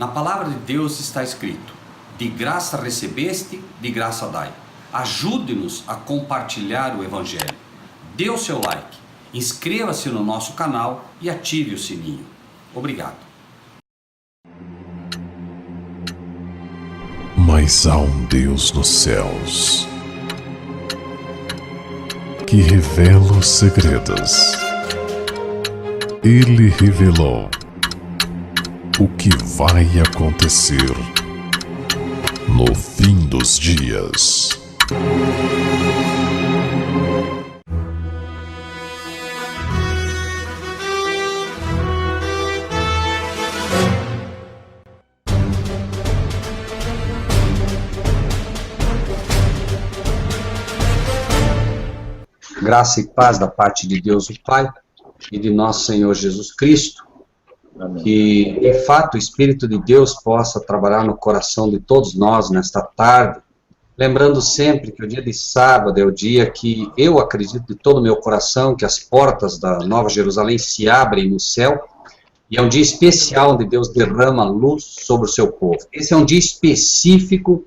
Na palavra de Deus está escrito: de graça recebeste, de graça dai. Ajude-nos a compartilhar o Evangelho. Dê o seu like, inscreva-se no nosso canal e ative o sininho. Obrigado. Mas há um Deus nos céus que revela os segredos. Ele revelou o que vai acontecer no fim dos dias. Graça e paz da parte de Deus o Pai e de nosso Senhor Jesus Cristo. Amém. Que, de fato, o Espírito de Deus possa trabalhar no coração de todos nós nesta tarde, lembrando sempre que o dia de sábado é o dia que eu acredito de todo o meu coração que as portas da Nova Jerusalém se abrem no céu, e é um dia especial onde Deus derrama luz sobre o seu povo. Esse é um dia específico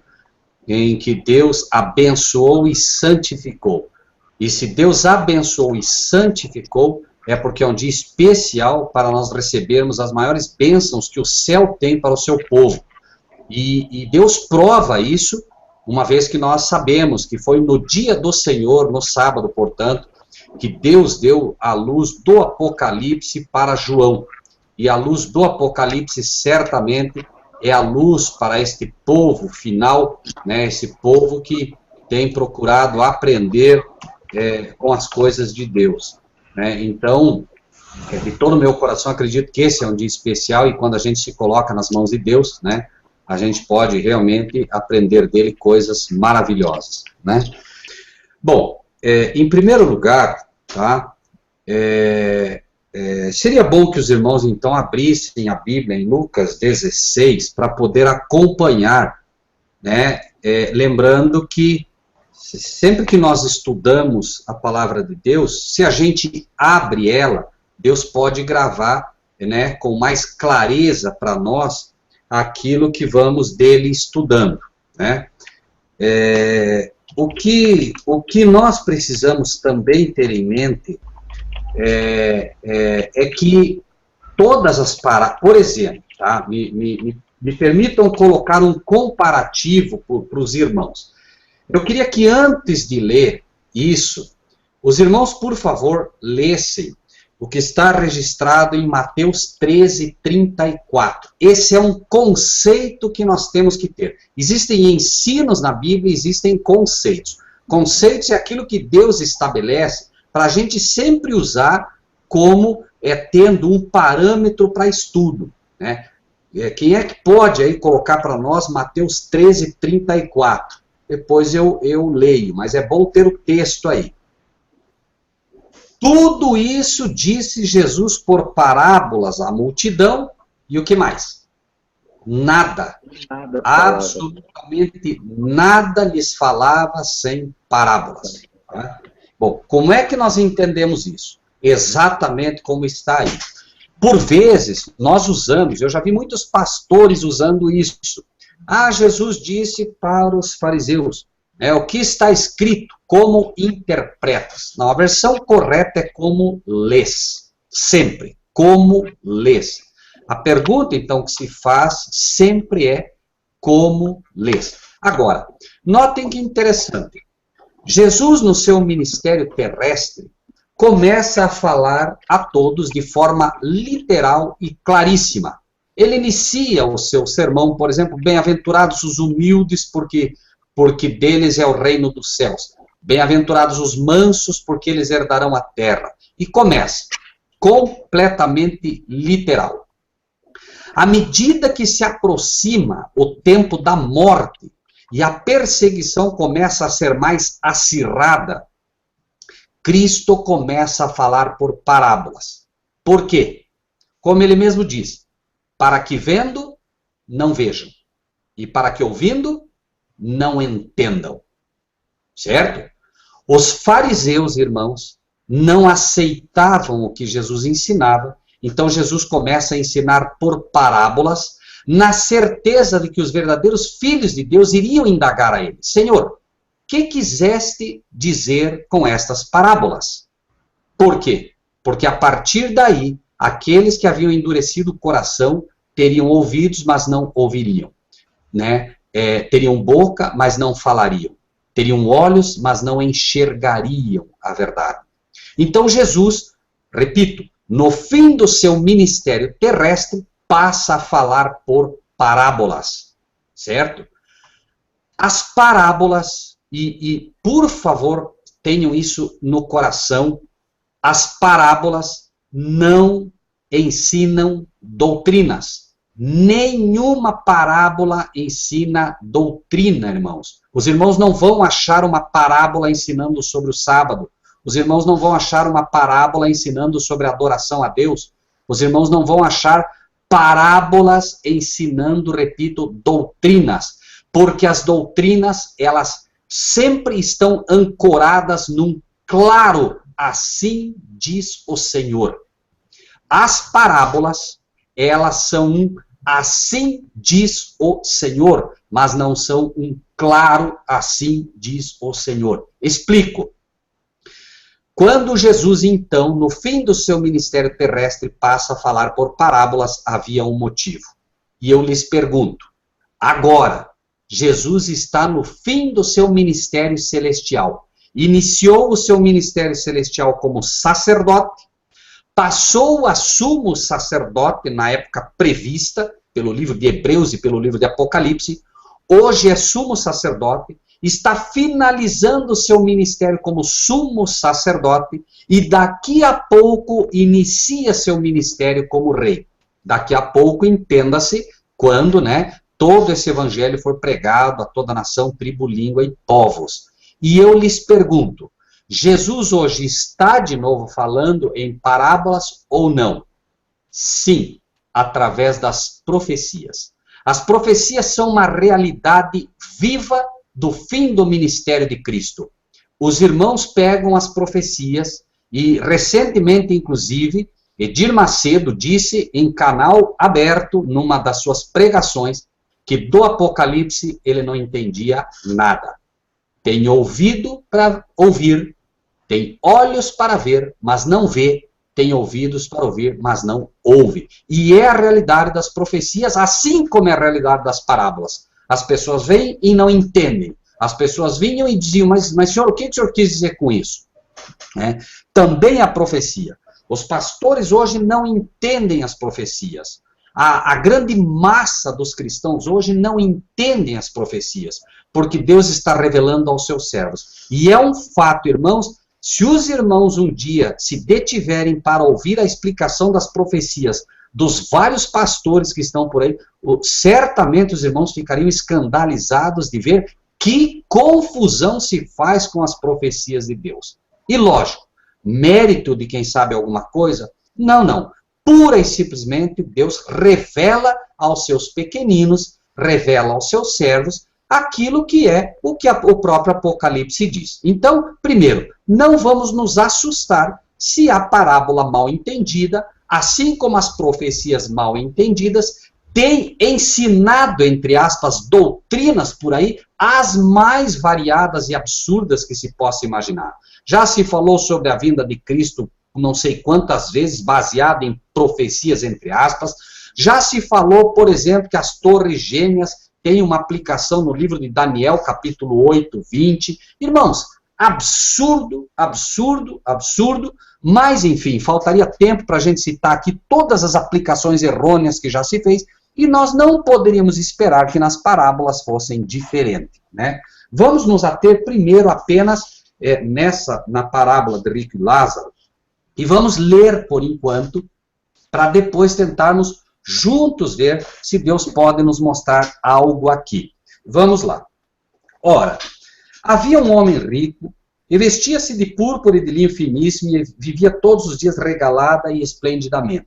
em que Deus abençoou e santificou. E se Deus abençoou e santificou, é porque é um dia especial para nós recebermos as maiores bênçãos que o céu tem para o seu povo. E Deus prova isso, uma vez que nós sabemos que foi no dia do Senhor, no sábado, portanto, que Deus deu a luz do Apocalipse para João. E a luz do Apocalipse certamente é a luz para este povo final, né, esse povo que tem procurado aprender com as coisas de Deus. Né? Então, de todo o meu coração, acredito que esse é um dia especial, e quando a gente se coloca nas mãos de Deus, né, a gente pode realmente aprender dele coisas maravilhosas. Né? Bom, em primeiro lugar, tá, seria bom que os irmãos, então, abrissem a Bíblia em Lucas 16, para poder acompanhar, né, lembrando que sempre que nós estudamos a palavra de Deus, se a gente abre ela, Deus pode gravar, né, com mais clareza para nós aquilo que vamos dele estudando. Né? O que nós precisamos também ter em mente é que todas as parábolas, por exemplo, tá, me permitam colocar um comparativo para os irmãos. Eu queria que antes de ler isso, os irmãos, por favor, lessem o que está registrado em Mateus 13:34. Esse é um conceito que nós temos que ter. Existem ensinos na Bíblia, existem conceitos. Conceitos é aquilo que Deus estabelece para a gente sempre usar como tendo um parâmetro para estudo. Né? Quem é que pode aí colocar para nós Mateus 13:34? Depois eu leio, mas é bom ter o texto aí. Tudo isso disse Jesus por parábolas à multidão, e o que mais? Nada, absolutamente nada lhes falava sem parábolas. Tá? Bom, como é que nós entendemos isso? Exatamente como está aí. Por vezes, nós usamos, eu já vi muitos pastores usando isso. Jesus disse para os fariseus, o que está escrito, como interpretas. Não, a versão correta é como lês, sempre, como lês. A pergunta, então, que se faz sempre é como lês. Agora, notem que interessante, Jesus, no seu ministério terrestre, começa a falar a todos de forma literal e claríssima. Ele inicia o seu sermão, por exemplo, bem-aventurados os humildes, porque deles é o reino dos céus. Bem-aventurados os mansos, porque eles herdarão a terra. E começa, completamente literal. À medida que se aproxima o tempo da morte, e a perseguição começa a ser mais acirrada, Cristo começa a falar por parábolas. Por quê? Como ele mesmo diz, para que vendo, não vejam. E para que ouvindo, não entendam. Certo? Os fariseus, irmãos, não aceitavam o que Jesus ensinava, então Jesus começa a ensinar por parábolas, na certeza de que os verdadeiros filhos de Deus iriam indagar a ele: Senhor, que quiseste dizer com estas parábolas? Por quê? Porque a partir daí, aqueles que haviam endurecido o coração teriam ouvidos, mas não ouviriam, né? Teriam boca, mas não falariam. Teriam olhos, mas não enxergariam a verdade. Então Jesus, repito, no fim do seu ministério terrestre, passa a falar por parábolas, certo? As parábolas, e por favor, tenham isso no coração, as parábolas não ensinam doutrinas. Nenhuma parábola ensina doutrina, irmãos. Os irmãos não vão achar uma parábola ensinando sobre o sábado. Os irmãos não vão achar uma parábola ensinando sobre a adoração a Deus. Os irmãos não vão achar parábolas ensinando, repito, doutrinas. Porque as doutrinas, elas sempre estão ancoradas num claro, assim diz o Senhor. As parábolas, elas são um assim diz o Senhor, mas não são um claro assim diz o Senhor. Explico. Quando Jesus, então, no fim do seu ministério terrestre, passa a falar por parábolas, havia um motivo. E eu lhes pergunto, agora, Jesus está no fim do seu ministério celestial. Iniciou o seu ministério celestial como sacerdote, passou a sumo sacerdote na época prevista, pelo livro de Hebreus e pelo livro de Apocalipse, hoje é sumo sacerdote, está finalizando o seu ministério como sumo sacerdote e daqui a pouco inicia seu ministério como rei. Daqui a pouco, entenda-se, quando, né, todo esse evangelho for pregado a toda nação, tribo, língua e povos. E eu lhes pergunto, Jesus hoje está de novo falando em parábolas ou não? Sim, através das profecias. As profecias são uma realidade viva do fim do ministério de Cristo. Os irmãos pegam as profecias e, recentemente, inclusive, Edir Macedo disse em canal aberto, numa das suas pregações, que do Apocalipse ele não entendia nada. Tem ouvido para ouvir, tem olhos para ver, mas não vê, tem ouvidos para ouvir, mas não ouve. E é a realidade das profecias, assim como é a realidade das parábolas. As pessoas vêm e não entendem. As pessoas vinham e diziam, mas senhor, o que o senhor quis dizer com isso? Também a profecia. Os pastores hoje não entendem as profecias. A grande massa dos cristãos hoje não entendem as profecias, porque Deus está revelando aos seus servos. E é um fato, irmãos, se os irmãos um dia se detiverem para ouvir a explicação das profecias dos vários pastores que estão por aí, certamente os irmãos ficariam escandalizados de ver que confusão se faz com as profecias de Deus. E lógico, mérito de quem sabe alguma coisa? Não. Pura e simplesmente Deus revela aos seus pequeninos, revela aos seus servos, aquilo que é o que o próprio Apocalipse diz. Então, primeiro, não vamos nos assustar se a parábola mal entendida, assim como as profecias mal entendidas, tem ensinado, entre aspas, doutrinas por aí, as mais variadas e absurdas que se possa imaginar. Já se falou sobre a vinda de Cristo não sei quantas vezes, baseada em profecias, entre aspas. Já se falou, por exemplo, que as torres gêmeas têm uma aplicação no livro de Daniel, capítulo 8, 20. Irmãos, absurdo, absurdo, absurdo, mas, enfim, faltaria tempo para a gente citar aqui todas as aplicações errôneas que já se fez, e nós não poderíamos esperar que nas parábolas fossem diferentes, né? Vamos nos ater primeiro apenas na parábola de Rico e Lázaro, e vamos ler por enquanto, para depois tentarmos juntos ver se Deus pode nos mostrar algo aqui. Vamos lá. Ora, havia um homem rico, e vestia-se de púrpura e de linho finíssimo, e vivia todos os dias regalada e esplendidamente.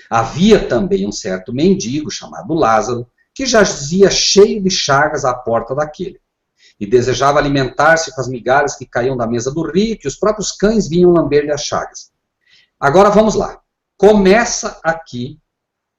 Havia também um certo mendigo, chamado Lázaro, que jazia cheio de chagas à porta daquele, e desejava alimentar-se com as migalhas que caíam da mesa do rico, e os próprios cães vinham lamber-lhe as chagas. Agora vamos lá. Começa aqui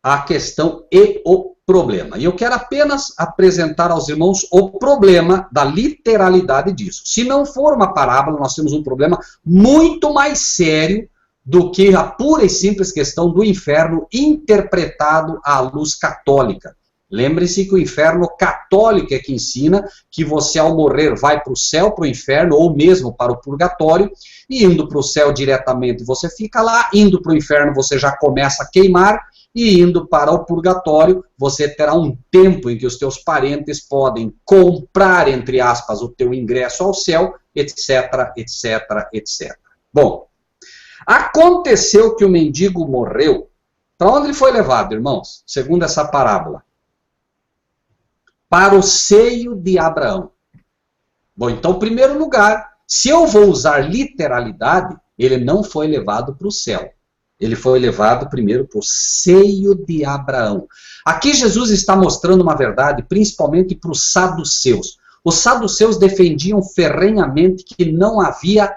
a questão e o problema. E eu quero apenas apresentar aos irmãos o problema da literalidade disso. Se não for uma parábola, nós temos um problema muito mais sério do que a pura e simples questão do inferno interpretado à luz católica. Lembre-se que o inferno católico é que ensina que você, ao morrer, vai para o céu, para o inferno, ou mesmo para o purgatório, e indo para o céu diretamente você fica lá, indo para o inferno você já começa a queimar, e indo para o purgatório você terá um tempo em que os teus parentes podem comprar, entre aspas, o teu ingresso ao céu, etc, etc, etc. Bom, aconteceu que o mendigo morreu. Para onde ele foi levado, irmãos? Segundo essa parábola. Para o seio de Abraão. Bom, então, em primeiro lugar, se eu vou usar literalidade, ele não foi levado para o céu. Ele foi levado primeiro para o seio de Abraão. Aqui Jesus está mostrando uma verdade, principalmente para os saduceus. Os saduceus defendiam ferrenhamente que não havia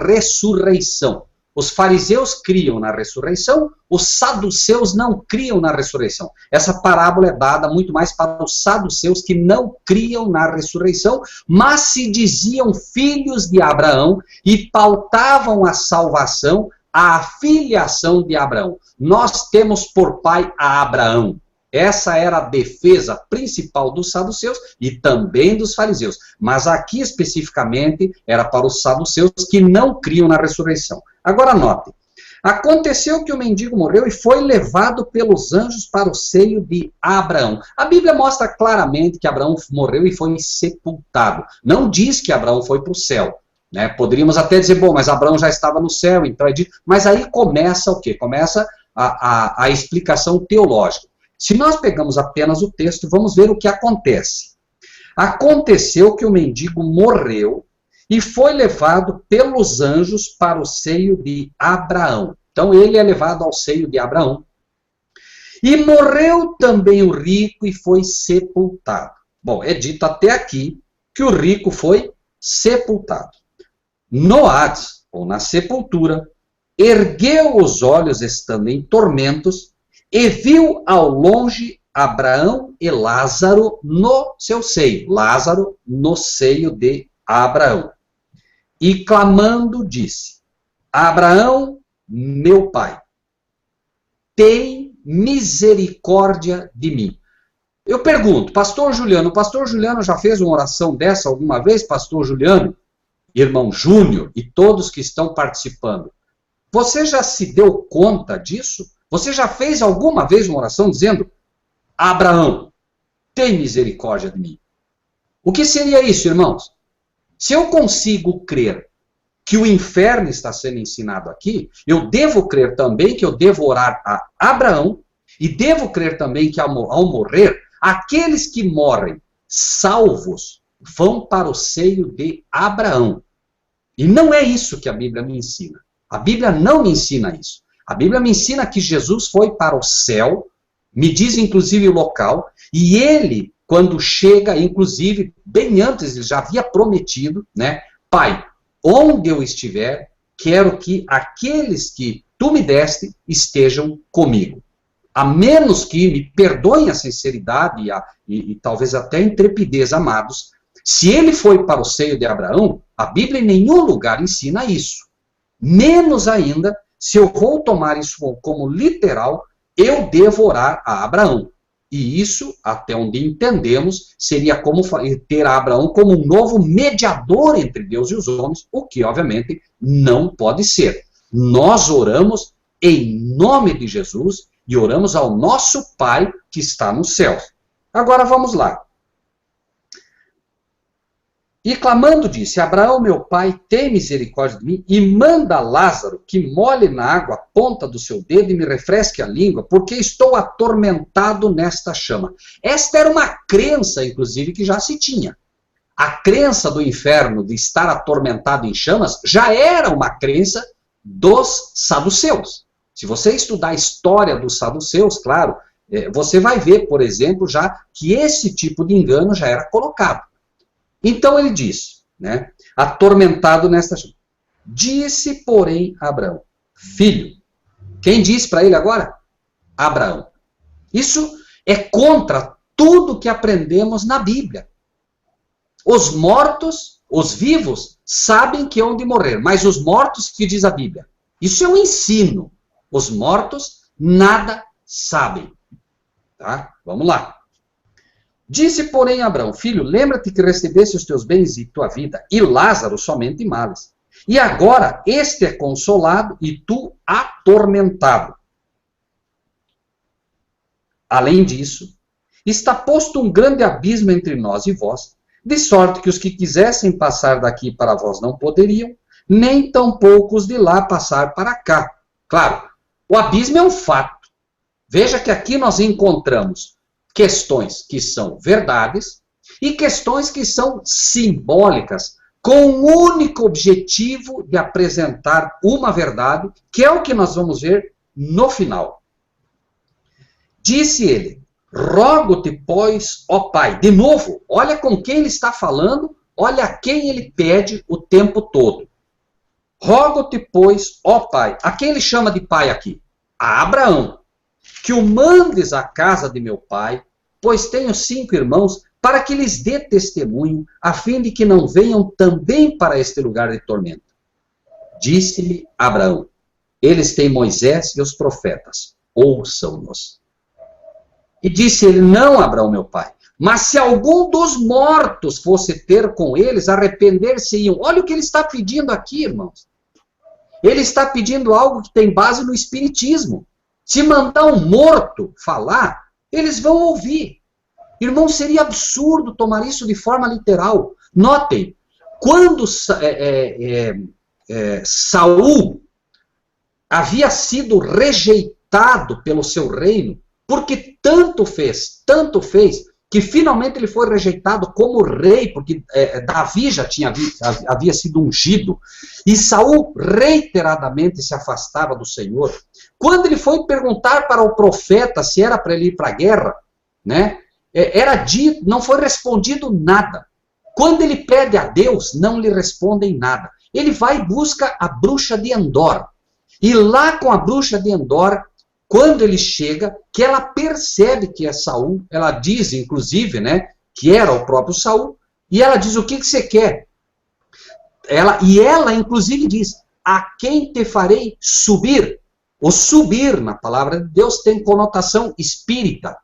ressurreição. Os fariseus criam na ressurreição, os saduceus não criam na ressurreição. Essa parábola é dada muito mais para os saduceus que não criam na ressurreição, mas se diziam filhos de Abraão e pautavam a salvação, a filiação de Abraão. Nós temos por pai a Abraão. Essa era a defesa principal dos saduceus e também dos fariseus. Mas aqui especificamente era para os saduceus que não criam na ressurreição. Agora note, aconteceu que o mendigo morreu e foi levado pelos anjos para o seio de Abraão. A Bíblia mostra claramente que Abraão morreu e foi sepultado. Não diz que Abraão foi para o céu. Né? Poderíamos até dizer, bom, mas Abraão já estava no céu, então é dito. Mas aí começa o quê? Começa a explicação teológica. Se nós pegamos apenas o texto, vamos ver o que acontece. Aconteceu que o mendigo morreu e foi levado pelos anjos para o seio de Abraão. Então ele é levado ao seio de Abraão. E morreu também o rico e foi sepultado. Bom, é dito até aqui que o rico foi sepultado. No Hades, ou na sepultura, ergueu os olhos estando em tormentos e viu ao longe Abraão e Lázaro no seu seio. Lázaro no seio de Abraão. E clamando disse, Abraão, meu pai, tem misericórdia de mim. Eu pergunto, pastor Juliano já fez uma oração dessa alguma vez, pastor Juliano, irmão Júnior e todos que estão participando? Você já se deu conta disso? Você já fez alguma vez uma oração dizendo, Abraão, tem misericórdia de mim? O que seria isso, irmãos? Se eu consigo crer que o inferno está sendo ensinado aqui, eu devo crer também que eu devo orar a Abraão e devo crer também que ao morrer, aqueles que morrem salvos vão para o seio de Abraão. E não é isso que a Bíblia me ensina. A Bíblia não me ensina isso. A Bíblia me ensina que Jesus foi para o céu, me diz inclusive o local, e ele, quando chega, inclusive, bem antes, ele já havia prometido, né? Pai, onde eu estiver, quero que aqueles que tu me deste estejam comigo. A menos que me perdoem a sinceridade e talvez até a intrepidez, amados, se ele foi para o seio de Abraão, a Bíblia em nenhum lugar ensina isso. Menos ainda, se eu vou tomar isso como literal, eu devo orar a Abraão. E isso, até onde entendemos, seria como ter a Abraão como um novo mediador entre Deus e os homens, o que, obviamente, não pode ser. Nós oramos em nome de Jesus e oramos ao nosso Pai que está nos céus. Agora vamos lá. E clamando disse, Abraão, meu pai, tem misericórdia de mim e manda Lázaro que molhe na água a ponta do seu dedo e me refresque a língua, porque estou atormentado nesta chama. Esta era uma crença, inclusive, que já se tinha. A crença do inferno de estar atormentado em chamas já era uma crença dos saduceus. Se você estudar a história dos saduceus, claro, você vai ver, por exemplo, já que esse tipo de engano já era colocado. Então ele diz, né, atormentado nesta chama. Disse, porém, Abraão, filho. Quem disse para ele agora? Abraão. Isso é contra tudo que aprendemos na Bíblia. Os mortos, os vivos, sabem que hão de morrer, mas os mortos, que diz a Bíblia? Isso é um ensino. Os mortos nada sabem. Tá? Vamos lá. Disse, porém, Abraão, filho, lembra-te que recebeste os teus bens e tua vida, e Lázaro somente males. E agora este é consolado e tu atormentado. Além disso, está posto um grande abismo entre nós e vós, de sorte que os que quisessem passar daqui para vós não poderiam, nem tampouco os de lá passar para cá. Claro, o abismo é um fato. Veja que aqui nós encontramos questões que são verdades e questões que são simbólicas, com o único objetivo de apresentar uma verdade, que é o que nós vamos ver no final. Disse ele, rogo-te, pois, ó Pai. De novo, olha com quem ele está falando, olha a quem ele pede o tempo todo. Rogo-te, pois, ó Pai. A quem ele chama de pai aqui? A Abraão. Que o mandes à casa de meu pai, pois tenho 5 irmãos, para que lhes dê testemunho, a fim de que não venham também para este lugar de tormento. Disse-lhe Abraão, eles têm Moisés e os profetas, ouçam-nos. E disse ele, não, Abraão, meu pai, mas se algum dos mortos fosse ter com eles, arrepender-se-iam. Olha o que ele está pedindo aqui, irmãos. Ele está pedindo algo que tem base no espiritismo. Se mandar um morto falar, eles vão ouvir. Irmão, seria absurdo tomar isso de forma literal. Notem, quando Saul havia sido rejeitado pelo seu reino, porque tanto fez, que finalmente ele foi rejeitado como rei, porque Davi já havia sido ungido, e Saul reiteradamente se afastava do Senhor. Quando ele foi perguntar para o profeta se era para ele ir para a guerra, né, era dito, não foi respondido nada. Quando ele pede a Deus, não lhe respondem nada. Ele vai e busca a bruxa de Endor. E lá com a bruxa de Endor, quando ele chega, que ela percebe que é Saul, ela diz, inclusive, né, que era o próprio Saul, e ela diz, o que você quer? Ela, inclusive, diz, a quem te farei subir? O subir, na palavra de Deus, tem conotação espírita,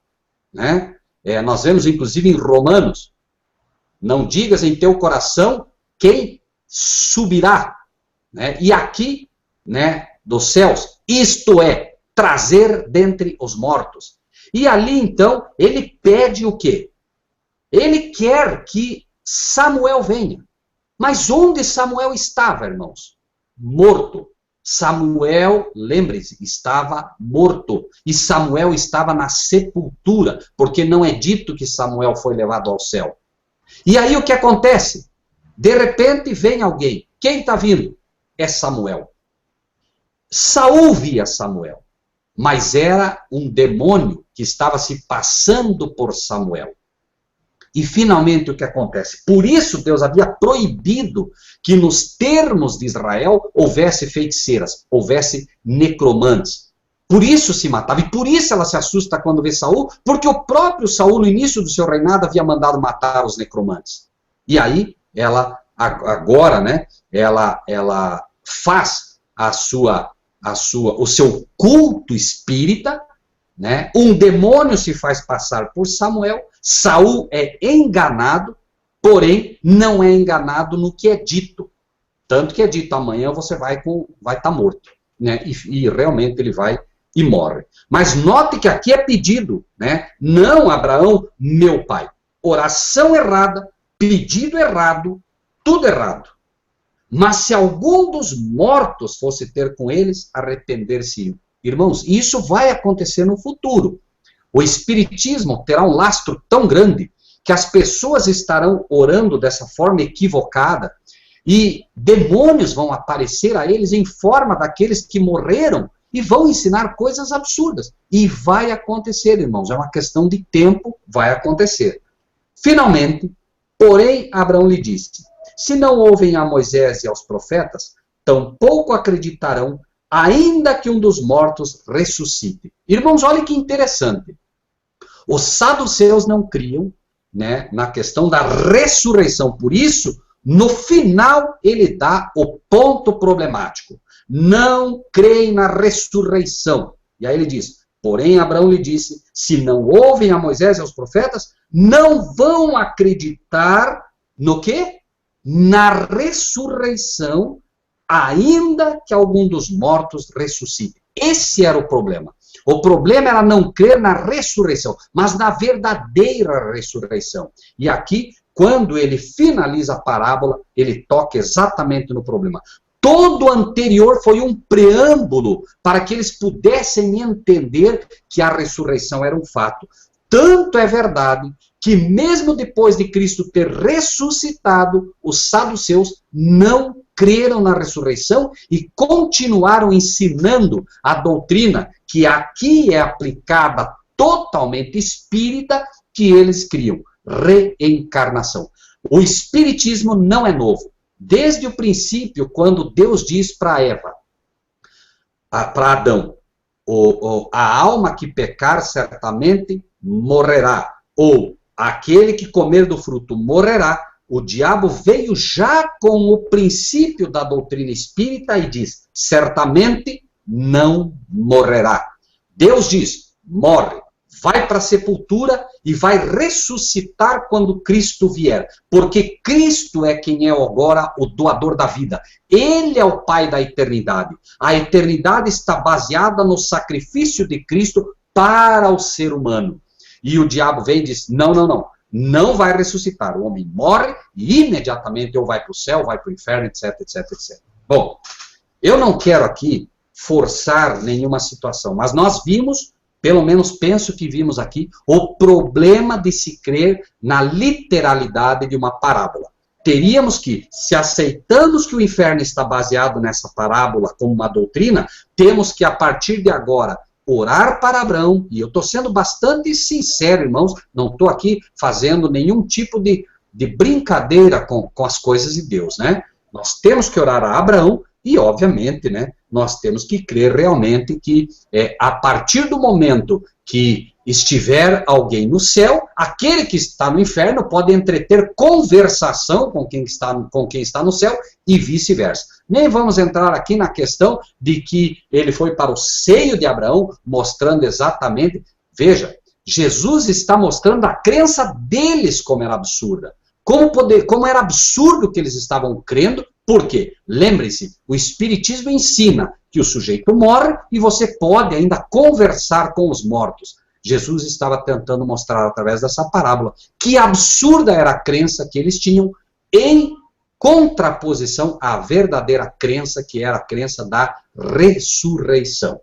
né? Nós vemos, inclusive, em Romanos, não digas em teu coração quem subirá, né? E aqui, né, dos céus, isto é, trazer dentre os mortos. E ali, então, ele pede o quê? Ele quer que Samuel venha. Mas onde Samuel estava, irmãos? Morto. Samuel, lembre-se, estava morto. E Samuel estava na sepultura, porque não é dito que Samuel foi levado ao céu. E aí o que acontece? De repente vem alguém. Quem está vindo? É Samuel. Saul via Samuel, mas era um demônio que estava se passando por Samuel. E finalmente o que acontece? Por isso Deus havia proibido que nos termos de Israel houvesse feiticeiras, houvesse necromantes. Por isso se matava, e por isso ela se assusta quando vê Saul, porque o próprio Saul, no início do seu reinado, havia mandado matar os necromantes. E aí, ela, agora, né, ela faz o seu culto espírita, né? Um demônio se faz passar por Samuel, Saul é enganado, porém não é enganado no que é dito. Tanto que é dito, amanhã você vai estar morto, né? E realmente ele vai e morre. Mas note que aqui é pedido, né? Não, Abraão, meu pai. Oração errada, pedido errado, tudo errado. Mas se algum dos mortos fosse ter com eles, arrepender-se-iam. Irmãos, isso vai acontecer no futuro. O espiritismo terá um lastro tão grande que as pessoas estarão orando dessa forma equivocada e demônios vão aparecer a eles em forma daqueles que morreram e vão ensinar coisas absurdas. E vai acontecer, irmãos, é uma questão de tempo, vai acontecer. Finalmente, porém, Abraão lhe disse, se não ouvem a Moisés e aos profetas, tampouco acreditarão, ainda que um dos mortos ressuscite. Irmãos, olha que interessante. Os saduceus não criam, né, na questão da ressurreição. Por isso, no final, ele dá o ponto problemático. Não creem na ressurreição. E aí ele diz, porém Abraão lhe disse, se não ouvem a Moisés e aos profetas, não vão acreditar no quê? Na ressurreição, ainda que algum dos mortos ressuscite. Esse era o problema. O problema era não crer na ressurreição, mas na verdadeira ressurreição. E aqui, quando ele finaliza a parábola, ele toca exatamente no problema. Todo o anterior foi um preâmbulo para que eles pudessem entender que a ressurreição era um fato. Tanto é verdade que mesmo depois de Cristo ter ressuscitado, os saduceus não creram na ressurreição e continuaram ensinando a doutrina que aqui é aplicada totalmente espírita, que eles criam, reencarnação. O espiritismo não é novo. Desde o princípio, quando Deus diz para Eva, para Adão, a alma que pecar certamente morrerá, ou aquele que comer do fruto morrerá, o diabo veio já com o princípio da doutrina espírita e diz, certamente não morrerá. Deus diz, morre, vai para a sepultura e vai ressuscitar quando Cristo vier, porque Cristo é quem é agora o doador da vida. Ele é o Pai da eternidade. A eternidade está baseada no sacrifício de Cristo para o ser humano. E o diabo vem e diz, não vai ressuscitar. O homem morre e imediatamente ou vai para o céu, vai para o inferno, etc, etc, etc. Bom, eu não quero aqui forçar nenhuma situação, mas nós vimos, pelo menos penso que vimos aqui, o problema de se crer na literalidade de uma parábola. Teríamos que, se aceitamos que o inferno está baseado nessa parábola como uma doutrina, temos que, a partir de agora, orar para Abraão, e eu estou sendo bastante sincero, irmãos, não estou aqui fazendo nenhum tipo de brincadeira com as coisas de Deus, né? Nós temos que orar a Abraão, e obviamente, né, nós temos que crer realmente que a partir do momento que estiver alguém no céu, aquele que está no inferno pode entreter conversação com quem está no céu e vice-versa. Nem vamos entrar aqui na questão de que ele foi para o seio de Abraão, mostrando exatamente, veja, Jesus está mostrando a crença deles como era absurda. Como era absurdo que eles estavam crendo, porque, lembre-se, o Espiritismo ensina que o sujeito morre e você pode ainda conversar com os mortos. Jesus estava tentando mostrar através dessa parábola que absurda era a crença que eles tinham em contraposição à verdadeira crença, que era a crença da ressurreição.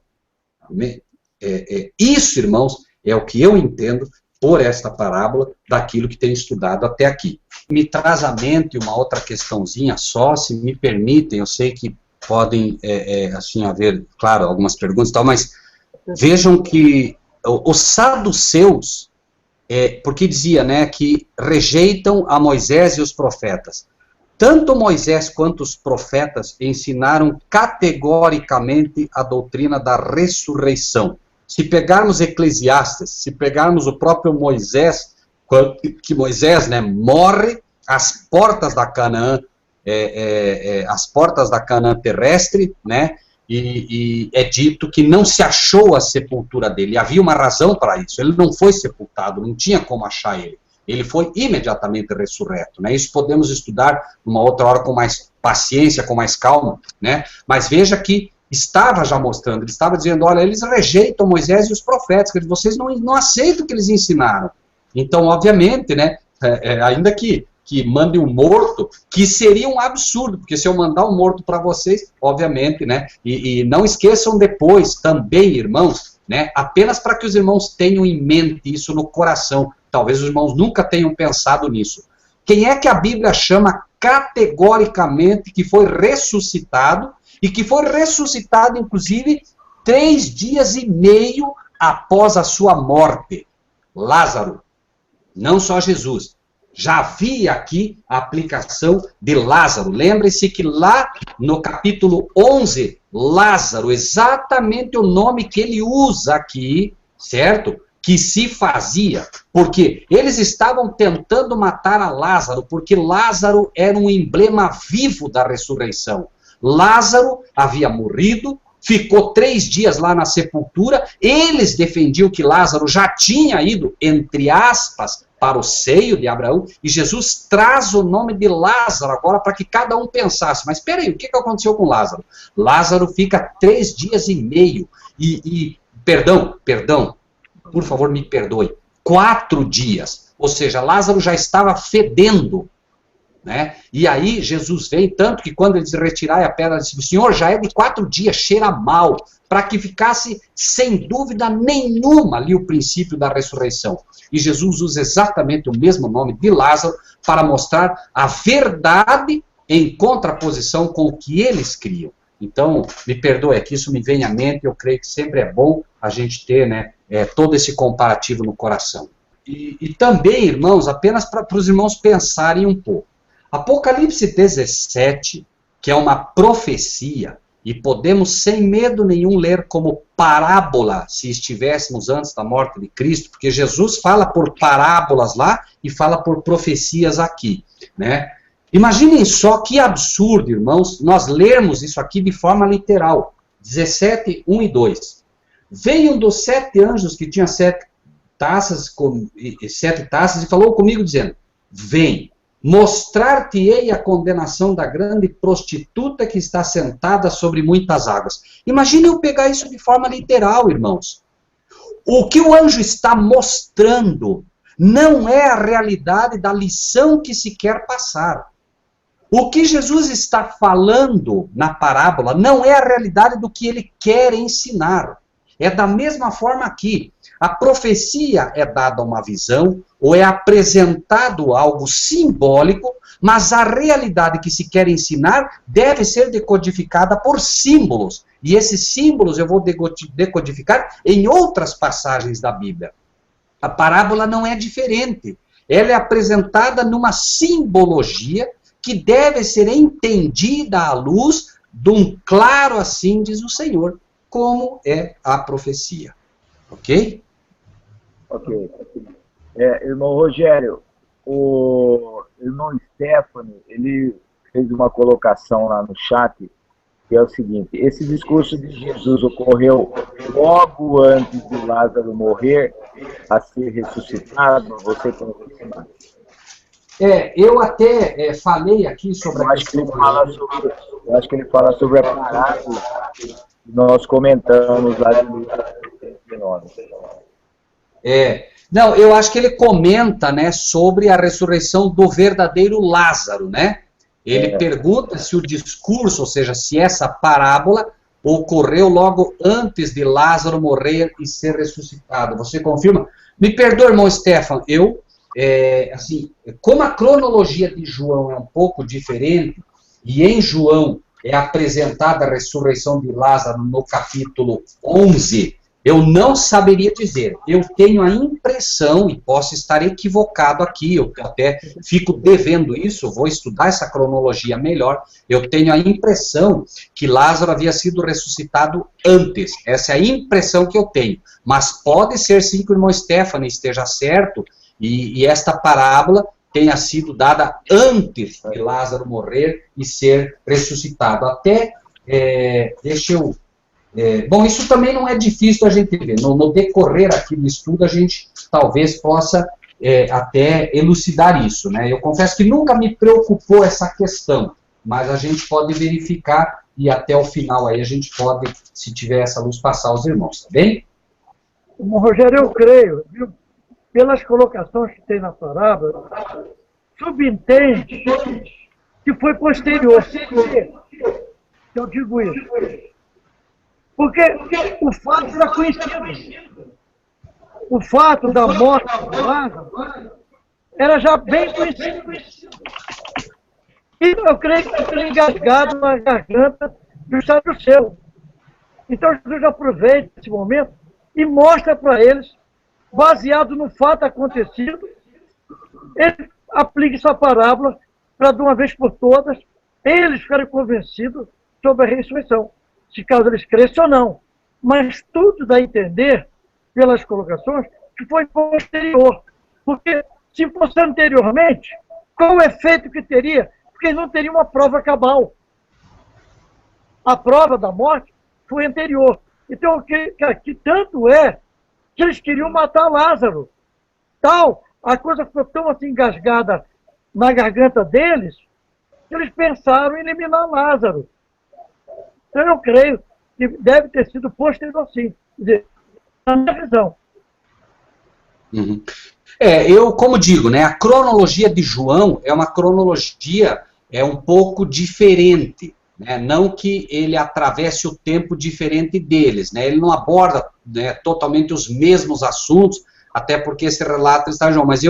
Isso, irmãos, é o que eu entendo por esta parábola daquilo que tenho estudado até aqui. Me traz à mente uma outra questãozinha só, se me permitem, eu sei que podem assim haver, claro, algumas perguntas e tal, mas vejam que os saduceus, porque dizia, né, que rejeitam a Moisés e os profetas. Tanto Moisés quanto os profetas ensinaram categoricamente a doutrina da ressurreição. Se pegarmos Eclesiastes, se pegarmos o próprio Moisés, que Moisés, né, morre às portas da Canaã, às portas da Canaã terrestre, né, e é dito que não se achou a sepultura dele. E havia uma razão para isso. Ele não foi sepultado, não tinha como achar ele. Ele foi imediatamente ressurreto, né? Isso podemos estudar numa outra hora com mais paciência, com mais calma, né? Mas veja que estava já mostrando, ele estava dizendo, olha, eles rejeitam Moisés e os profetas, que vocês não aceitam o que eles ensinaram. Então, obviamente, né, ainda que mande um morto, que seria um absurdo, porque se eu mandar um morto para vocês, obviamente, né, e não esqueçam depois também, irmãos, né, apenas para que os irmãos tenham em mente isso no coração, talvez os irmãos nunca tenham pensado nisso. Quem é que a Bíblia chama categoricamente que foi ressuscitado, e que foi ressuscitado, inclusive, 3 dias e meio após a sua morte? Lázaro. Não só Jesus. Já havia aqui a aplicação de Lázaro. Lembre-se que lá no capítulo 11, Lázaro, exatamente o nome que ele usa aqui, certo? que se fazia, porque eles estavam tentando matar a Lázaro, porque Lázaro era um emblema vivo da ressurreição. Lázaro havia morrido, ficou 3 dias lá na sepultura, eles defendiam que Lázaro já tinha ido, entre aspas, para o seio de Abraão, e Jesus traz o nome de Lázaro agora para que cada um pensasse, mas espera aí, o que aconteceu com Lázaro? Lázaro fica 3 dias e meio, perdão, por favor me perdoe, 4 dias, ou seja, Lázaro já estava fedendo, né? E aí Jesus vem, tanto que quando eles retiraram a pedra, disse, o Senhor já é de 4 dias, cheira mal, para que ficasse sem dúvida nenhuma ali o princípio da ressurreição. E Jesus usa exatamente o mesmo nome de Lázaro para mostrar a verdade em contraposição com o que eles criam. Então, me perdoe, é que isso me vem à mente, eu creio que sempre é bom a gente ter, né, todo esse comparativo no coração. E também, irmãos, apenas para os irmãos pensarem um pouco. Apocalipse 17, que é uma profecia, e podemos sem medo nenhum ler como parábola, se estivéssemos antes da morte de Cristo, porque Jesus fala por parábolas lá e fala por profecias aqui, né? Imaginem só que absurdo, irmãos, nós lermos isso aqui de forma literal. 17, 1 e 2. Veio um dos 7 anjos que tinha 7 taças e falou comigo dizendo, vem, mostrar-te-ei a condenação da grande prostituta que está sentada sobre muitas águas. Imagine eu pegar isso de forma literal, irmãos. O que o anjo está mostrando não é a realidade da lição que se quer passar. O que Jesus está falando na parábola não é a realidade do que ele quer ensinar. É da mesma forma aqui. A profecia é dada uma visão, ou é apresentado algo simbólico, mas a realidade que se quer ensinar deve ser decodificada por símbolos. E esses símbolos eu vou decodificar em outras passagens da Bíblia. A parábola não é diferente. Ela é apresentada numa simbologia que deve ser entendida à luz de um claro assim, diz o Senhor, como é a profecia. Ok? Ok. Irmão Rogério, o irmão Stefano, ele fez uma colocação lá no chat, que é o seguinte, esse discurso de Jesus ocorreu logo antes de Lázaro morrer, a ser ressuscitado, você confirma? Eu até falei aqui sobre a questão... Eu acho que ele fala sobre a parábola que nós comentamos lá de Lucas 19. Não, eu acho que ele comenta, né, sobre a ressurreição do verdadeiro Lázaro, né? Ele pergunta se o discurso, ou seja, se essa parábola ocorreu logo antes de Lázaro morrer e ser ressuscitado. Você confirma? Me perdoa, irmão Stefan, assim, como a cronologia de João é um pouco diferente, e em João é apresentada a ressurreição de Lázaro no capítulo 11, eu não saberia dizer. Eu tenho a impressão, e posso estar equivocado aqui, eu até fico devendo isso, vou estudar essa cronologia melhor, eu tenho a impressão que Lázaro havia sido ressuscitado antes. Essa é a impressão que eu tenho. Mas pode ser sim que o irmão Stefano esteja certo, e esta parábola tenha sido dada antes de Lázaro morrer e ser ressuscitado. Até, deixa eu... bom, isso também não é difícil a gente ver. No decorrer aqui do estudo, a gente talvez possa até elucidar isso, né? Eu confesso que nunca me preocupou essa questão, mas a gente pode verificar e até o final aí a gente pode, se tiver essa luz, passar aos irmãos, tá bem? Rogério, eu creio, viu? Pelas colocações que tem na parábola, subentende que foi posterior. Por que eu digo isso? Porque o fato era conhecido. O fato da morte de Lázaro era já bem conhecido. E eu creio que foi engasgado na garganta do saduceu. Então Jesus aproveita esse momento e mostra para eles, baseado no fato acontecido, ele aplica essa parábola para, de uma vez por todas, eles ficarem convencidos sobre a ressurreição, se caso eles cresçam ou não. Mas tudo dá a entender, pelas colocações, que foi posterior. Porque se fosse anteriormente, qual o efeito que teria? Porque não teria uma prova cabal. A prova da morte foi anterior. Então, que tanto é que eles queriam matar Lázaro. Tal, a coisa ficou tão assim engasgada na garganta deles, que eles pensaram em eliminar Lázaro. Então, eu creio que deve ter sido posterior, sim. Quer dizer, na minha visão. Uhum. Eu, como digo, né, a cronologia de João é uma cronologia um pouco diferente, né, não que ele atravesse o tempo diferente deles, né, ele não aborda, né, totalmente os mesmos assuntos, até porque esse relato está em João, mas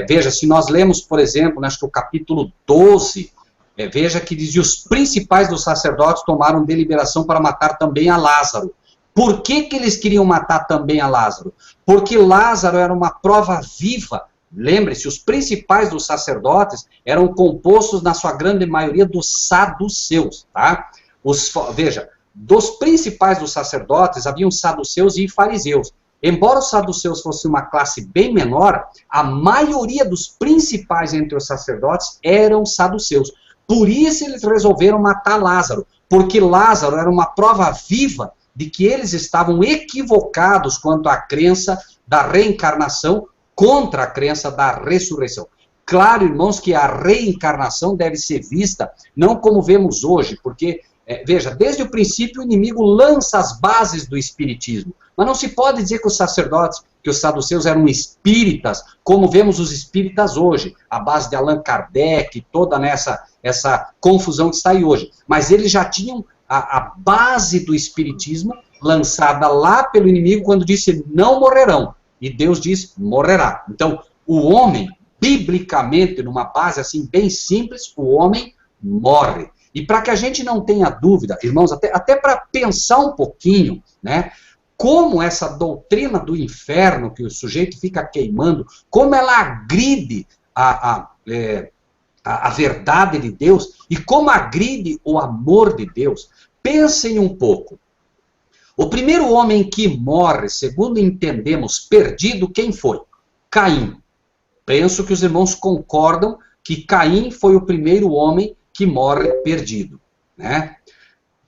veja, se nós lemos, por exemplo, acho que o capítulo 12, veja que diz, os principais dos sacerdotes tomaram deliberação para matar também a Lázaro. Por que eles queriam matar também a Lázaro? Porque Lázaro era uma prova viva. Lembre-se, os principais dos sacerdotes eram compostos, na sua grande maioria, dos saduceus. Tá? Veja, dos principais dos sacerdotes, haviam saduceus e fariseus. Embora os saduceus fossem uma classe bem menor, a maioria dos principais entre os sacerdotes eram saduceus. Por isso eles resolveram matar Lázaro, porque Lázaro era uma prova viva de que eles estavam equivocados quanto à crença da reencarnação contra a crença da ressurreição. Claro, irmãos, que a reencarnação deve ser vista não como vemos hoje, porque, veja, desde o princípio o inimigo lança as bases do espiritismo, mas não se pode dizer que os sacerdotes, que os saduceus eram espíritas, como vemos os espíritas hoje, a base de Allan Kardec, toda essa confusão que está aí hoje. Mas eles já tinham a base do espiritismo lançada lá pelo inimigo quando disse não morrerão. E Deus diz morrerá. Então, o homem, biblicamente, numa base assim bem simples, o homem morre. E para que a gente não tenha dúvida, irmãos, até para pensar um pouquinho, né, como essa doutrina do inferno, que o sujeito fica queimando, como ela agride a verdade de Deus e como agride o amor de Deus. Pensem um pouco. O primeiro homem que morre, segundo entendemos, perdido, quem foi? Caim. Penso que os irmãos concordam que Caim foi o primeiro homem que morre perdido, né?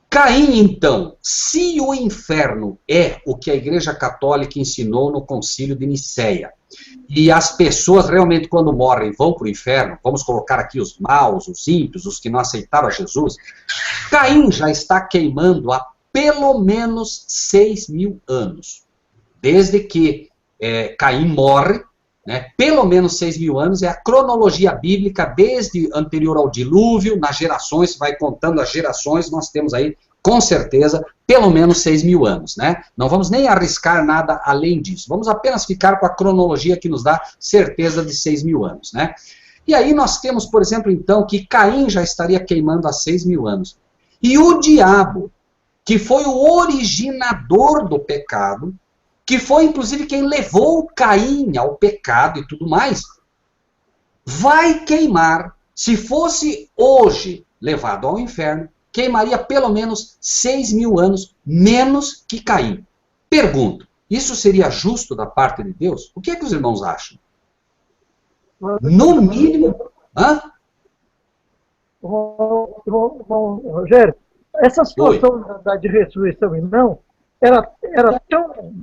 Caim, então, se o inferno é o que a Igreja Católica ensinou no Concílio de Nicéia, e as pessoas realmente, quando morrem, vão para o inferno, vamos colocar aqui os maus, os ímpios, os que não aceitaram a Jesus, Caim já está queimando há pelo menos 6.000 anos. Desde que Caim morre, né, pelo menos 6.000 anos, é a cronologia bíblica, desde anterior ao dilúvio, nas gerações, vai contando as gerações, nós temos aí, com certeza, pelo menos 6.000 anos, né? Não vamos nem arriscar nada além disso, vamos apenas ficar com a cronologia que nos dá certeza de 6.000 anos, né? E aí nós temos, por exemplo, então, que Caim já estaria queimando há 6.000 anos. E o diabo, que foi o originador do pecado, que foi, inclusive, quem levou Caim ao pecado e tudo mais, vai queimar, se fosse hoje levado ao inferno, queimaria pelo menos 6.000 anos menos que Caim. Pergunto, isso seria justo da parte de Deus? O que é que os irmãos acham? No mínimo... Hã? Rogério, essa situação de ressurreição e não era tão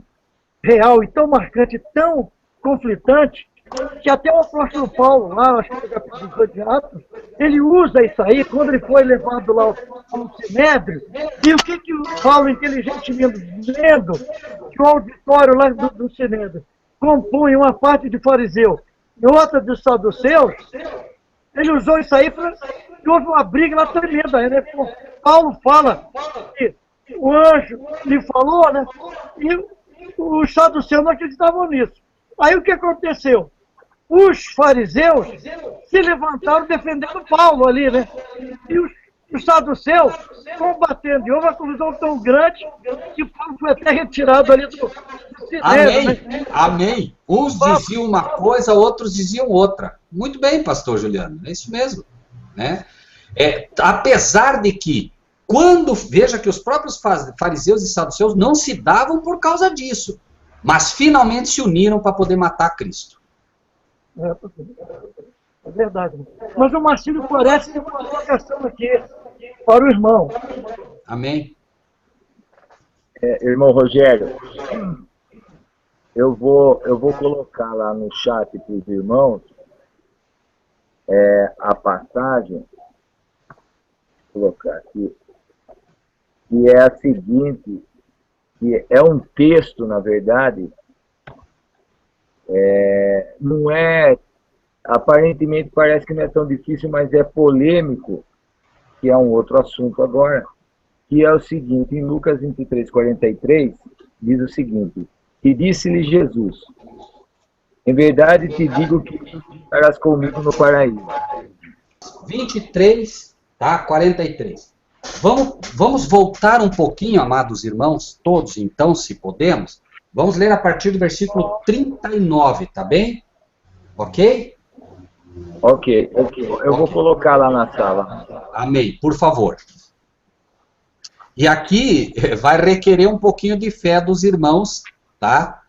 real e tão marcante, tão conflitante, que até o apóstolo Paulo, lá, acho que no capítulo 18 de Atos, ele usa isso aí, quando ele foi levado lá ao Sinédrio, e o que o Paulo inteligentemente vendo, que o auditório lá do Sinédrio compunha uma parte de fariseu e outra de saduceus, ele usou isso aí para que houve uma briga lá tremenda, né? Paulo fala que o anjo lhe falou, né? E os saduceus não acreditavam nisso. Aí o que aconteceu? Os fariseus se levantaram defendendo Paulo ali, né? E os saduceus combatendo. E houve uma confusão tão grande que Paulo foi até retirado ali do Sinédrio. Amém, né? Amém. Uns diziam uma coisa, outros diziam outra. Muito bem, pastor Juliano, é isso mesmo, né? Apesar de que, veja que os próprios fariseus e saduceus não se davam por causa disso. mas finalmente se uniram para poder matar Cristo. É verdade. Mas o Marcílio Foreste tem uma colocação aqui para o irmão. Amém? Irmão Rogério, eu vou colocar lá no chat para os irmãos a passagem, vou colocar aqui, que é a seguinte, que é um texto, na verdade, não é, aparentemente parece que não é tão difícil, mas é polêmico, que é um outro assunto agora, que é o seguinte, em Lucas 23, 43, diz o seguinte, e disse-lhe Jesus, em verdade te digo que estarás comigo no paraíso. 23, tá? 43. Vamos voltar um pouquinho, amados irmãos, todos então, se podemos. Vamos ler a partir do versículo 39, tá bem? Ok? Ok. Eu vou colocar lá na sala. Amém, por favor. E aqui vai requerer um pouquinho de fé dos irmãos, tá?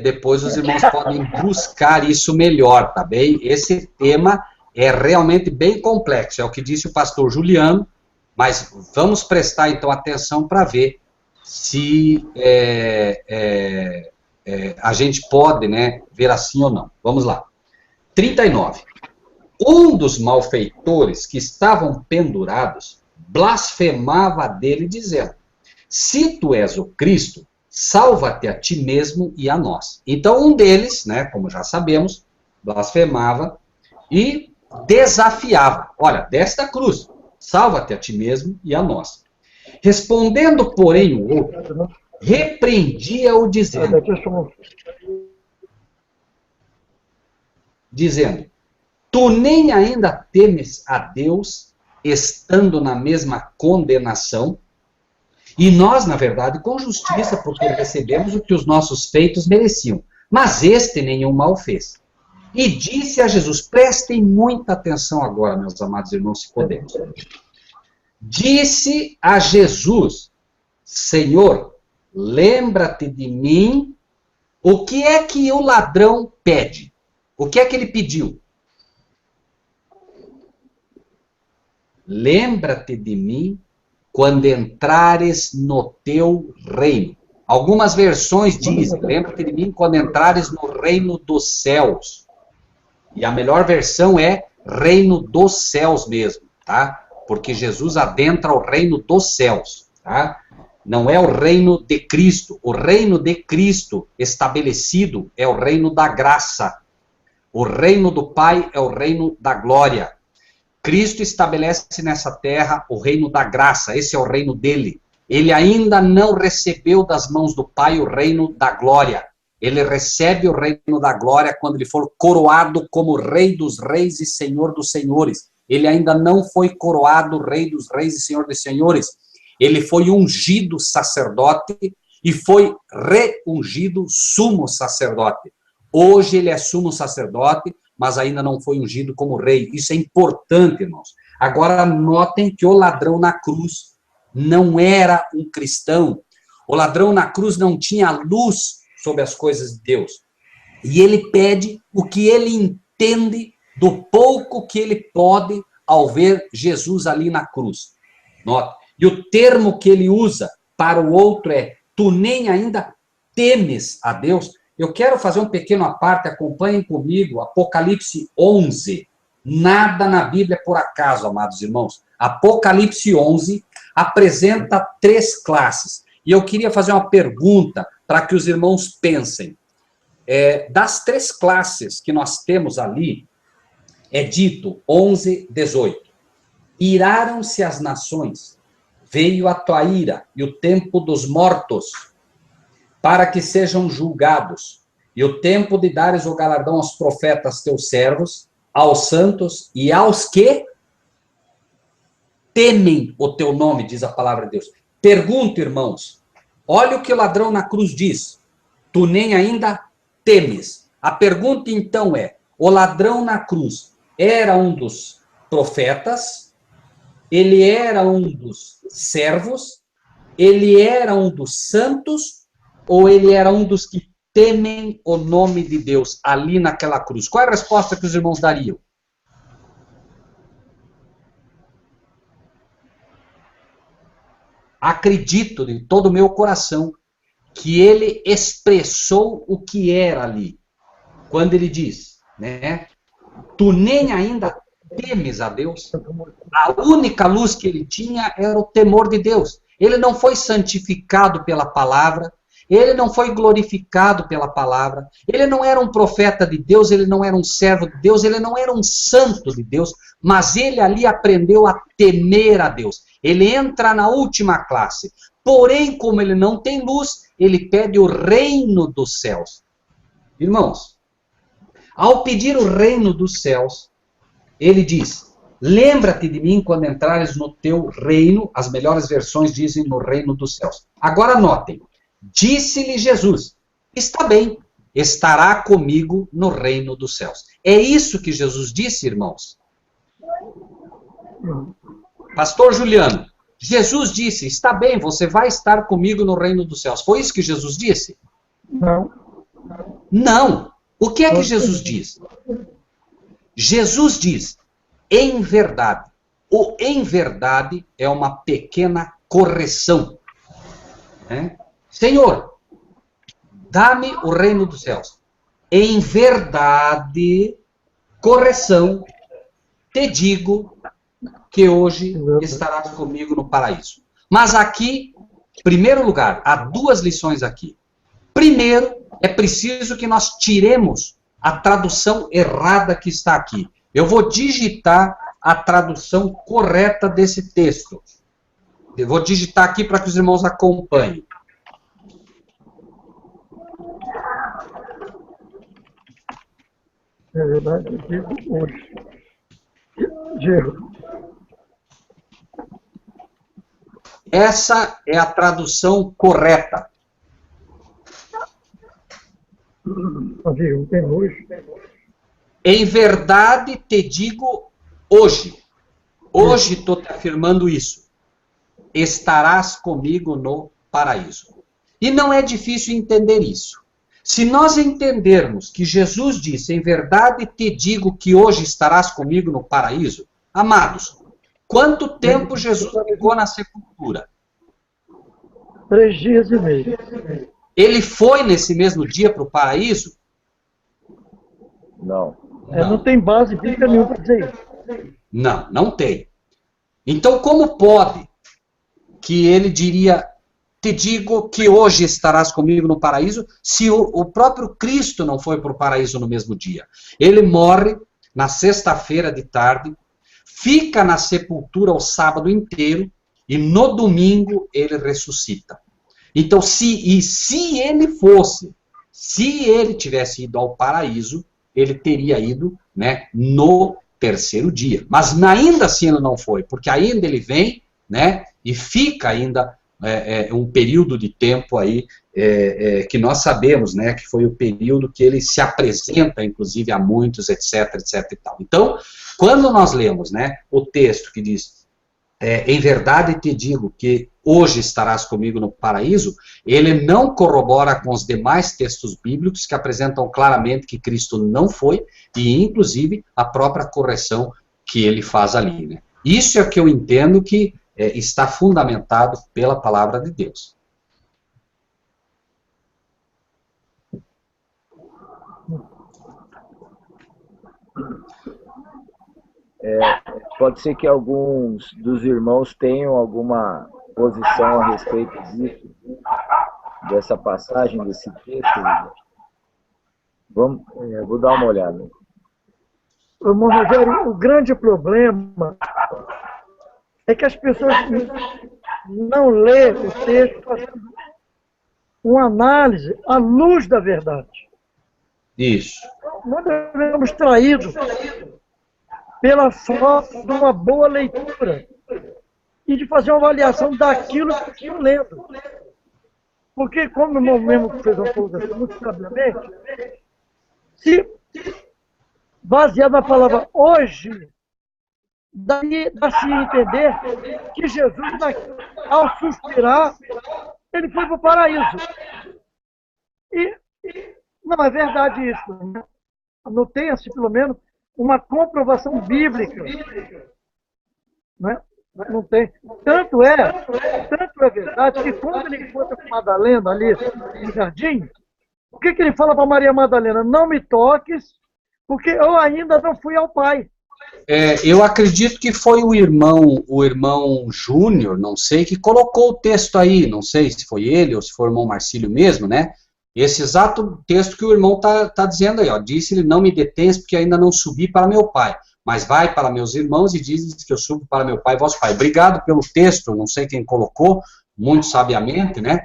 Depois os irmãos podem buscar isso melhor, tá bem? Esse tema é realmente bem complexo, é o que disse o pastor Juliano, mas vamos prestar então atenção para ver se a gente pode, né, ver assim ou não. Vamos lá. 39. Um dos malfeitores que estavam pendurados blasfemava dele, dizendo, se tu és o Cristo, salva-te a ti mesmo e a nós. Então um deles, né, como já sabemos, blasfemava e desafiava, olha, desta cruz, salva-te a ti mesmo e a nós. Respondendo, porém, o outro, repreendia-o dizendo, tu nem ainda temes a Deus, estando na mesma condenação, e nós, na verdade, com justiça, porque recebemos o que os nossos feitos mereciam, mas este nenhum mal fez. E disse a Jesus, prestem muita atenção agora, meus amados irmãos, se podemos. Disse a Jesus, Senhor, lembra-te de mim, o que é que o ladrão pede? O que é que ele pediu? Lembra-te de mim quando entrares no teu reino. Algumas versões dizem, lembra-te de mim quando entrares no reino dos céus. E a melhor versão é reino dos céus mesmo, tá? Porque Jesus adentra o reino dos céus, tá? Não é o reino de Cristo. O reino de Cristo estabelecido é o reino da graça. O reino do Pai é o reino da glória. Cristo estabelece nessa terra o reino da graça, esse é o reino dele. Ele ainda não recebeu das mãos do Pai o reino da glória. Ele recebe o reino da glória quando ele for coroado como Rei dos Reis e Senhor dos Senhores. Ele ainda não foi coroado Rei dos Reis e Senhor dos Senhores. Ele foi ungido sacerdote e foi reungido sumo sacerdote. Hoje ele é sumo sacerdote, mas ainda não foi ungido como rei. Isso é importante, irmãos. Agora, notem que o ladrão na cruz não era um cristão. O ladrão na cruz não tinha luz sobre as coisas de Deus. E ele pede o que ele entende do pouco que ele pode ao ver Jesus ali na cruz. Note. E o termo que ele usa para o outro é, tu nem ainda temes a Deus. Eu quero fazer um pequeno à parte, acompanhem comigo, Apocalipse 11. Nada na Bíblia é por acaso, amados irmãos. Apocalipse 11 apresenta 3 classes. E eu queria fazer uma pergunta para que os irmãos pensem. Das 3 classes que nós temos ali, é dito, 11, 18. Iraram-se as nações, veio a tua ira e o tempo dos mortos, para que sejam julgados, e o tempo de dares o galardão aos profetas teus servos, aos santos e aos que temem o teu nome, diz a palavra de Deus. Pergunto, irmãos, olha o que o ladrão na cruz diz, tu nem ainda temes. A pergunta então é, o ladrão na cruz era um dos profetas, ele era um dos servos, ele era um dos santos, ou ele era um dos que temem o nome de Deus ali naquela cruz? Qual é a resposta que os irmãos dariam? Acredito de todo o meu coração que ele expressou o que era ali. Quando ele diz, né? Tu nem ainda temes a Deus. A única luz que ele tinha era o temor de Deus. Ele não foi santificado pela palavra, ele não foi glorificado pela palavra, ele não era um profeta de Deus, ele não era um servo de Deus, ele não era um santo de Deus, mas ele ali aprendeu a temer a Deus. Ele entra na última classe. Porém, como ele não tem luz, ele pede o reino dos céus. Irmãos, ao pedir o reino dos céus, ele diz, lembra-te de mim quando entrares no teu reino, as melhores versões dizem no reino dos céus. Agora notem, disse-lhe Jesus, está bem, estará comigo no reino dos céus. É isso que Jesus disse, irmãos? Pastor Juliano, Jesus disse, está bem, você vai estar comigo no reino dos céus. Foi isso que Jesus disse? Não. Não. O que é que Jesus diz? Jesus diz, em verdade. O em verdade é uma pequena correção. Né? Senhor, dá-me o reino dos céus. Em verdade, correção, te digo que hoje estarás comigo no paraíso. Mas aqui, em primeiro lugar, há duas lições aqui. Primeiro, é preciso que nós tiremos a tradução errada que está aqui. Eu vou digitar a tradução correta desse texto. Eu vou digitar aqui para que os irmãos acompanhem. É verdade, eu digo hoje. Diego. Essa é a tradução correta. Diego, tem hoje. Em verdade te digo hoje. Hoje estou te afirmando isso. Estarás comigo no paraíso. E não é difícil entender isso. Se nós entendermos que Jesus disse, em verdade te digo que hoje estarás comigo no paraíso, amados, quanto tempo Jesus ficou na sepultura? 3 dias e meio. Ele foi nesse mesmo dia para o paraíso? Não. Não tem base bíblica nenhuma para dizer isso. Não, não tem. Então, como pode que ele diria, te digo que hoje estarás comigo no paraíso, se o próprio Cristo não foi para o paraíso no mesmo dia? Ele morre na sexta-feira de tarde, fica na sepultura o sábado inteiro, e no domingo ele ressuscita. Então, se ele tivesse ido ao paraíso, ele teria ido, né, no terceiro dia. Mas ainda assim ele não foi, porque ainda ele vem, né, e fica ainda um período de tempo aí, que nós sabemos, né, que foi o período que ele se apresenta, inclusive, a muitos, etc, etc e tal. Então, quando nós lemos, né, o texto que diz, em verdade te digo que hoje estarás comigo no paraíso, ele não corrobora com os demais textos bíblicos que apresentam claramente que Cristo não foi, e inclusive a própria correção que ele faz ali, né? Isso é o que eu entendo que está fundamentado pela palavra de Deus. Pode ser que alguns dos irmãos tenham alguma posição a respeito disso, dessa passagem, desse texto. Vou dar uma olhada. Irmão Rogério, o grande problema é que as pessoas não lêem o texto fazendo uma análise à luz da verdade. Isso. Nós devemos traídos pela falta de uma boa leitura e de fazer uma avaliação daquilo que estão lendo. Porque, como o irmão mesmo fez uma colocação muito sabiamente, se baseado na palavra hoje, dá-se a entender que Jesus, ao suspirar, ele foi para o paraíso. E Não, é verdade isso, né? Não tem, assim, pelo menos, uma comprovação bíblica, né? Não tem. Tanto é verdade que quando ele encontra com Madalena ali no jardim, o que ele fala para Maria Madalena? Não me toques, porque eu ainda não fui ao Pai. Eu acredito que foi o irmão Júnior, não sei, que colocou o texto aí, não sei se foi ele ou se foi o irmão Marcílio mesmo, né? Esse exato texto que o irmão tá dizendo aí, ó, disse-lhe, não me detens porque ainda não subi para meu pai, mas vai para meus irmãos e diz que eu subo para meu pai e vosso pai. Obrigado pelo texto, não sei quem colocou, muito sabiamente, né?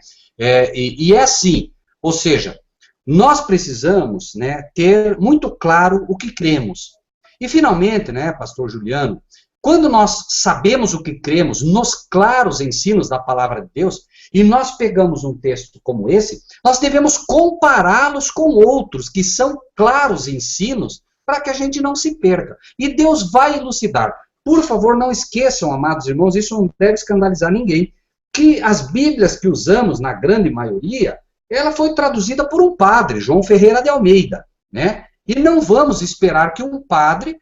E é assim, ou seja, nós precisamos, né, ter muito claro o que cremos. E finalmente, né, pastor Juliano, quando nós sabemos o que cremos nos claros ensinos da palavra de Deus, e nós pegamos um texto como esse, nós devemos compará-los com outros que são claros ensinos para que a gente não se perca. E Deus vai elucidar. Por favor, não esqueçam, amados irmãos, isso não deve escandalizar ninguém, que as Bíblias que usamos, na grande maioria, ela foi traduzida por um padre, João Ferreira de Almeida, né? E não vamos esperar que um padre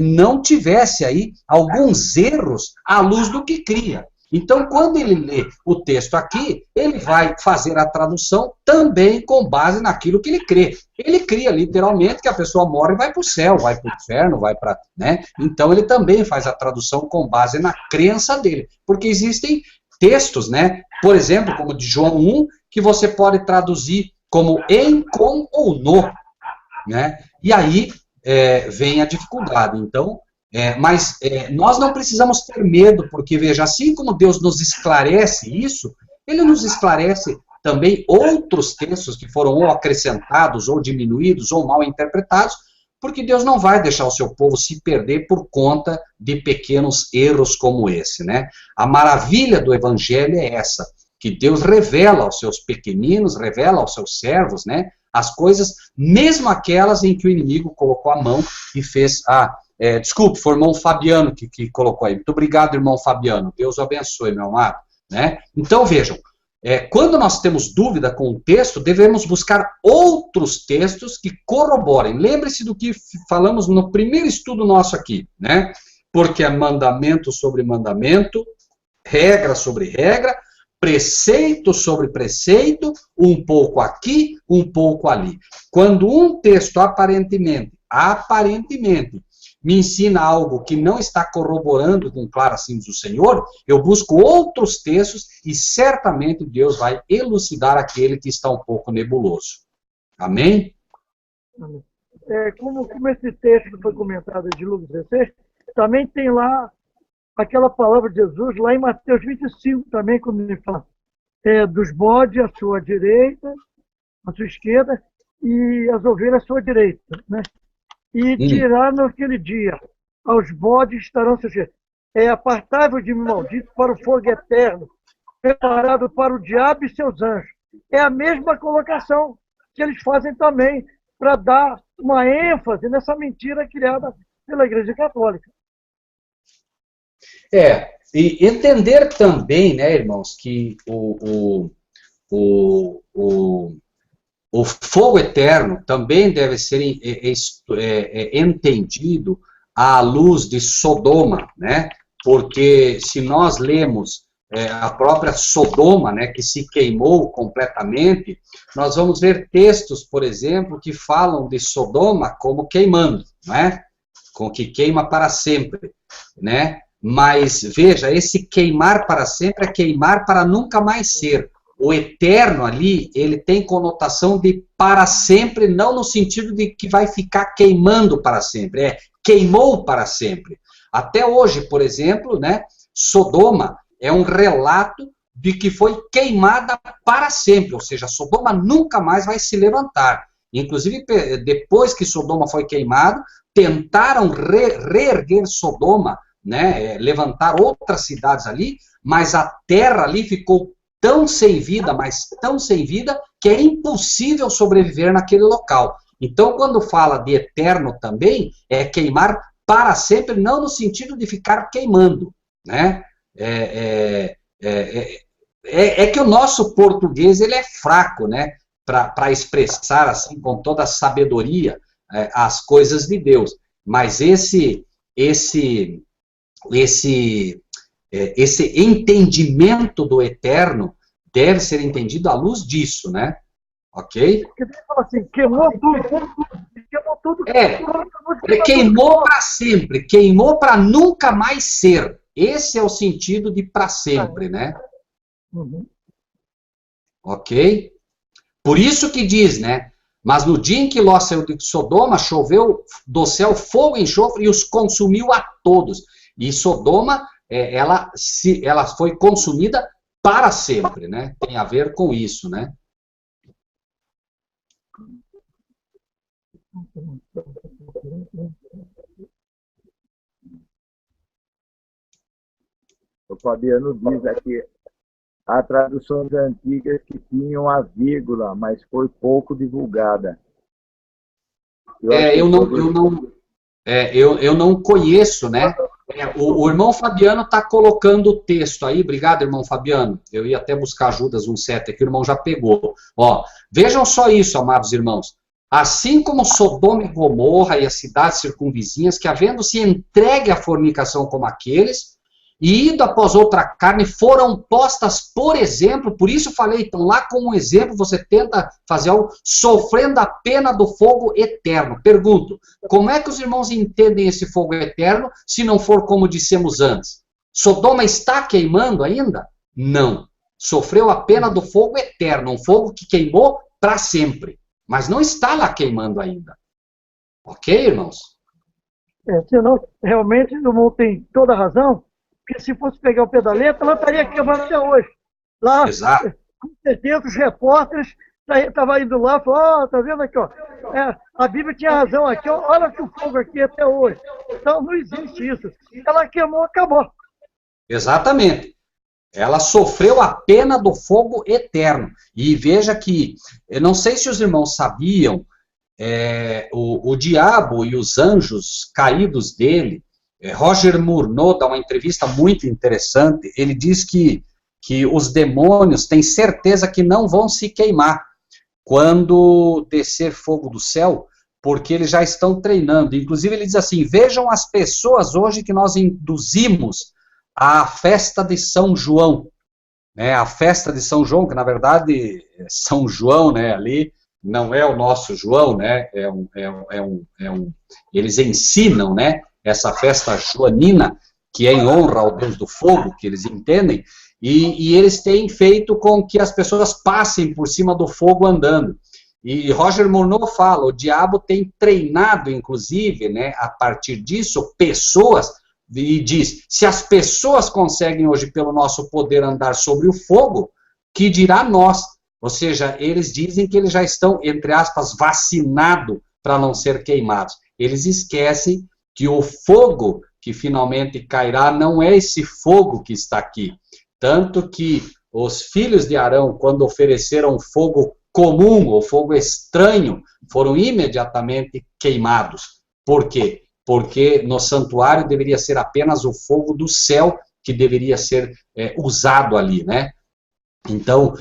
não tivesse aí alguns erros à luz do que cria. Então, quando ele lê o texto aqui, ele vai fazer a tradução também com base naquilo que ele crê. Ele cria literalmente que a pessoa morre e vai para o céu, vai para o inferno, vai para... né? Então, ele também faz a tradução com base na crença dele. Porque existem textos, né? Por exemplo, como de João 1, que você pode traduzir como em, com ou no. Né? E aí vem a dificuldade. Então, mas nós não precisamos ter medo, porque, veja, assim como Deus nos esclarece isso, Ele nos esclarece também outros textos que foram ou acrescentados, ou diminuídos, ou mal interpretados, porque Deus não vai deixar o seu povo se perder por conta de pequenos erros como esse, né? A maravilha do Evangelho é essa, que Deus revela aos seus pequeninos, revela aos seus servos, né? As coisas, mesmo aquelas em que o inimigo colocou a mão e fez... desculpe, foi o irmão Fabiano que colocou aí. Muito obrigado, irmão Fabiano. Deus o abençoe, meu amado. Né? Então, vejam, quando nós temos dúvida com o texto, devemos buscar outros textos que corroborem. Lembre-se do que falamos no primeiro estudo nosso aqui, né? Porque é mandamento sobre mandamento, regra sobre regra, preceito sobre preceito, um pouco aqui, um pouco ali. Quando um texto aparentemente, me ensina algo que não está corroborando com claro assim do Senhor, eu busco outros textos e certamente Deus vai elucidar aquele que está um pouco nebuloso. Amém? Como esse texto foi comentado de Lucas 16, também tem lá aquela palavra de Jesus, lá em Mateus 25 também, quando ele fala dos bodes à sua direita, à sua esquerda, e as ovelhas à sua direita, né? E tirar naquele dia, aos bodes estarão seus dias. Apartai-vos de mim, maldito, para o fogo eterno, preparado para o diabo e seus anjos. É a mesma colocação que eles fazem também, para dar uma ênfase nessa mentira criada pela Igreja Católica. E entender também, né, irmãos, que o fogo eterno também deve ser entendido à luz de Sodoma, né? Porque se nós lemos a própria Sodoma, né, que se queimou completamente, nós vamos ver textos, por exemplo, que falam de Sodoma como queimando, né? Com que queima para sempre, né? Mas, veja, esse queimar para sempre é queimar para nunca mais ser. O eterno ali, ele tem conotação de para sempre, não no sentido de que vai ficar queimando para sempre, queimou para sempre. Até hoje, por exemplo, né, Sodoma é um relato de que foi queimada para sempre, ou seja, Sodoma nunca mais vai se levantar. Inclusive, depois que Sodoma foi queimado, tentaram reerguer Sodoma, né, levantar outras cidades ali, mas a terra ali ficou tão sem vida, mas tão sem vida, que é impossível sobreviver naquele local. Então, quando fala de eterno também, é queimar para sempre, não no sentido de ficar queimando, né? É que o nosso português, ele é fraco, né? para expressar assim com toda a sabedoria as coisas de Deus. Mas esse entendimento do eterno deve ser entendido à luz disso, né? Ok? Porque ele fala assim, queimou tudo. Queimou para sempre, queimou para nunca mais ser. Esse é o sentido de para sempre, né? Uhum. Ok? Por isso que diz, né? Mas no dia em que Ló saiu de Sodoma, choveu do céu fogo e enxofre e os consumiu a todos. E Sodoma, ela foi consumida para sempre, né? Tem a ver com isso, né? O Fabiano diz aqui, há traduções antigas que tinham a vírgula, mas foi pouco divulgada. Eu não conheço, né? O irmão Fabiano está colocando o texto aí. Obrigado, irmão Fabiano. Eu ia até buscar ajudas, um set aqui, o irmão já pegou. Ó, vejam só isso, amados irmãos. Assim como Sodoma e Gomorra e as cidades circunvizinhas, que havendo-se entregue à fornicação como aqueles, e ido após outra carne, foram postas, por exemplo, por isso falei, então lá como um exemplo, você tenta fazer algo, sofrendo a pena do fogo eterno. Pergunto, como é que os irmãos entendem esse fogo eterno, se não for como dissemos antes? Sodoma está queimando ainda? Não. Sofreu a pena do fogo eterno, um fogo que queimou para sempre. Mas não está lá queimando ainda. Ok, irmãos? Senão, realmente, o irmão tem toda a razão, porque se fosse pegar o pé da letra, ela estaria queimando até hoje. Lá, exato. Com certeza, os repórteres estavam indo lá e falaram, tá vendo aqui, ó, a Bíblia tinha razão aqui, ó, olha que o fogo aqui até hoje. Então, não existe isso. Ela queimou, acabou. Exatamente. Ela sofreu a pena do fogo eterno. E veja que, eu não sei se os irmãos sabiam, o diabo e os anjos caídos dele, Roger Murnau dá uma entrevista muito interessante, ele diz que os demônios têm certeza que não vão se queimar quando descer fogo do céu, porque eles já estão treinando. Inclusive ele diz assim, vejam as pessoas hoje que nós induzimos à festa de São João, né? A festa de São João, que na verdade São João, né, ali não é o nosso João, né? Eles ensinam, né, essa festa joanina, que é em honra ao Deus do fogo, que eles entendem, e eles têm feito com que as pessoas passem por cima do fogo andando. E Roger Murnau fala, o diabo tem treinado, inclusive, né, a partir disso, pessoas, e diz, se as pessoas conseguem hoje, pelo nosso poder, andar sobre o fogo, que dirá nós? Ou seja, eles dizem que eles já estão, entre aspas, vacinados para não ser queimados. Eles esquecem que o fogo que finalmente cairá não é esse fogo que está aqui. Tanto que os filhos de Arão, quando ofereceram fogo comum ou fogo estranho, foram imediatamente queimados. Por quê? Porque no santuário deveria ser apenas o fogo do céu que deveria ser usado ali, né? Então,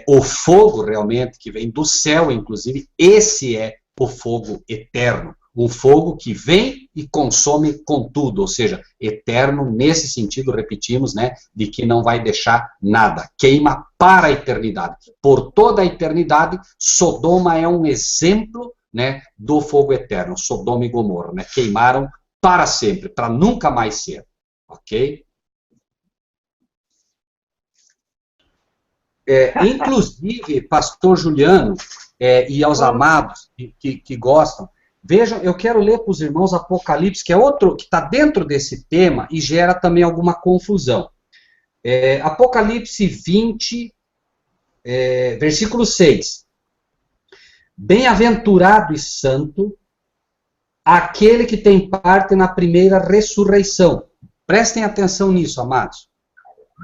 o fogo realmente que vem do céu, inclusive, esse é o fogo eterno. Um fogo que vem e consome com tudo, ou seja, eterno nesse sentido, repetimos, né, de que não vai deixar nada, queima para a eternidade. Por toda a eternidade, Sodoma é um exemplo, né, do fogo eterno, Sodoma e Gomorra, né, queimaram para sempre, para nunca mais ser, ok? Inclusive, pastor Juliano, e aos amados que gostam, vejam, eu quero ler para os irmãos Apocalipse, que é outro, que está dentro desse tema e gera também alguma confusão. Apocalipse 20, versículo 6. Bem-aventurado e santo aquele que tem parte na primeira ressurreição. Prestem atenção nisso, amados.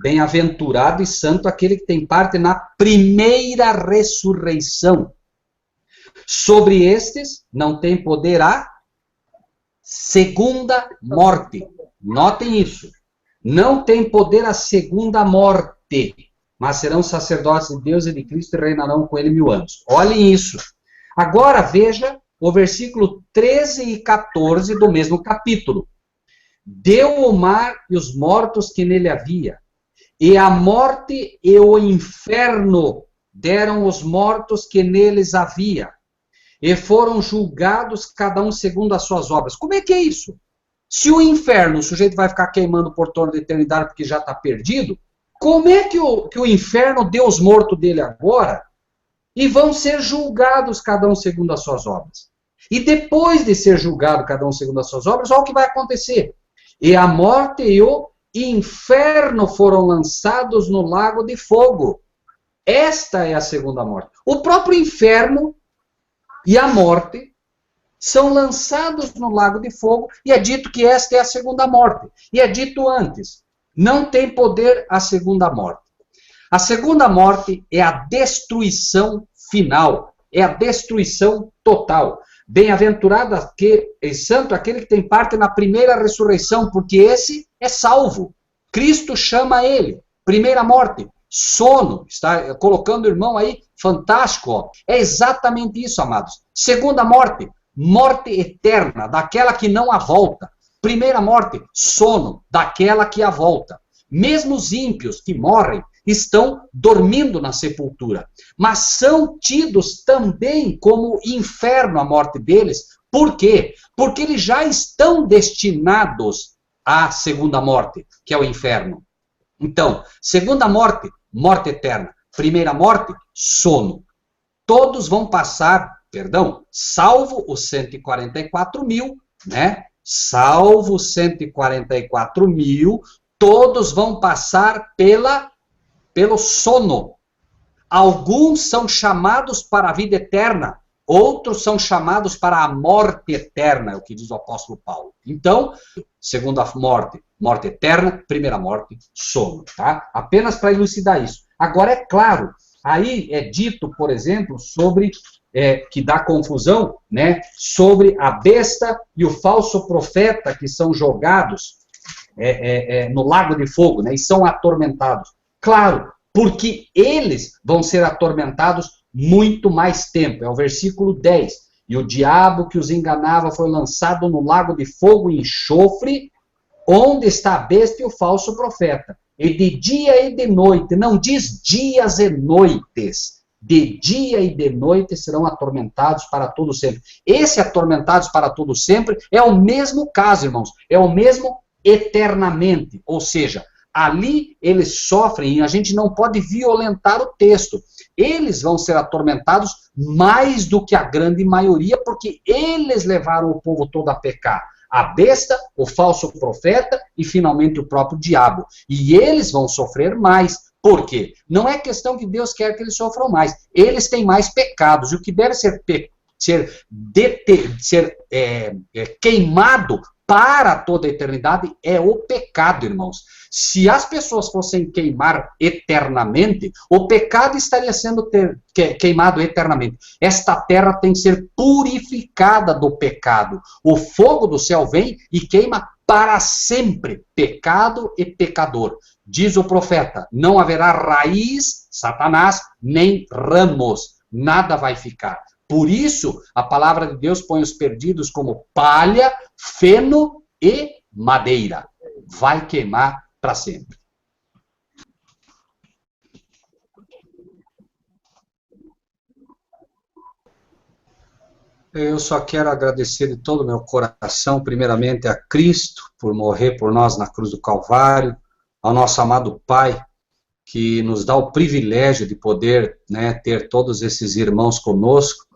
Bem-aventurado e santo aquele que tem parte na primeira ressurreição. Sobre estes não tem poder a segunda morte. Notem isso. Não tem poder a segunda morte. mas serão sacerdotes de Deus e de Cristo e reinarão com ele 1000 anos. Olhem isso. Agora veja o versículo 13 e 14 do mesmo capítulo. Deu o mar e os mortos que nele havia, e a morte e o inferno deram os mortos que neles havia, e foram julgados cada um segundo as suas obras. Como é que é isso? Se o inferno, o sujeito vai ficar queimando por toda a eternidade porque já está perdido, como é que o inferno deu os mortos dele agora e vão ser julgados cada um segundo as suas obras? E depois de ser julgado cada um segundo as suas obras, olha o que vai acontecer. E a morte e o inferno foram lançados no lago de fogo. Esta é a segunda morte. O próprio inferno e a morte são lançados no lago de fogo, e é dito que esta é a segunda morte. E é dito antes, não tem poder a segunda morte. A segunda morte é a destruição final, é a destruição total. Bem-aventurado e santo aquele que tem parte na primeira ressurreição, porque esse é salvo. Cristo chama ele, primeira morte, sono. Está colocando o irmão aí, fantástico. Ó. É exatamente isso, amados. Segunda morte, morte eterna, daquela que não há volta. Primeira morte, sono, daquela que há volta. Mesmo os ímpios que morrem estão dormindo na sepultura, mas são tidos também como inferno a morte deles. Por quê? Porque eles já estão destinados à segunda morte, que é o inferno. Então, segunda morte, morte eterna. Primeira morte, sono. Todos vão passar, salvo os 144 mil, né? Salvo os 144 mil, todos vão passar pelo sono. Alguns são chamados para a vida eterna, outros são chamados para a morte eterna, é o que diz o apóstolo Paulo. Então, segunda morte, morte eterna, primeira morte, sono, tá? Apenas para elucidar isso. Agora, é claro, aí é dito, por exemplo, sobre, que dá confusão, né? Sobre a besta e o falso profeta que são jogados no lago de fogo, né? E são atormentados. Claro, porque eles vão ser atormentados muito mais tempo. É o versículo 10. E o diabo que os enganava foi lançado no lago de fogo e enxofre, onde está a besta e o falso profeta. E de dia e de noite, não diz dias e noites, de dia e de noite serão atormentados para todo sempre. Esse atormentados para todo sempre é o mesmo caso, irmãos, é o mesmo eternamente, ou seja, ali eles sofrem, e a gente não pode violentar o texto. Eles vão ser atormentados mais do que a grande maioria, porque eles levaram o povo todo a pecar. A besta, o falso profeta e finalmente o próprio diabo. E eles vão sofrer mais. Por quê? Não é questão que Deus quer que eles sofram mais. Eles têm mais pecados. E o que deve ser queimado para toda a eternidade é o pecado, irmãos. Se as pessoas fossem queimar eternamente, o pecado estaria sendo queimado eternamente. Esta terra tem que ser purificada do pecado. O fogo do céu vem e queima para sempre pecado e pecador. Diz o profeta, não haverá raiz, Satanás, nem ramos. Nada vai ficar. Por isso, a palavra de Deus põe os perdidos como palha, feno e madeira. Vai queimar para sempre. Eu só quero agradecer de todo o meu coração, primeiramente a Cristo, por morrer por nós na cruz do Calvário, ao nosso amado Pai, que nos dá o privilégio de poder, né, ter todos esses irmãos conosco.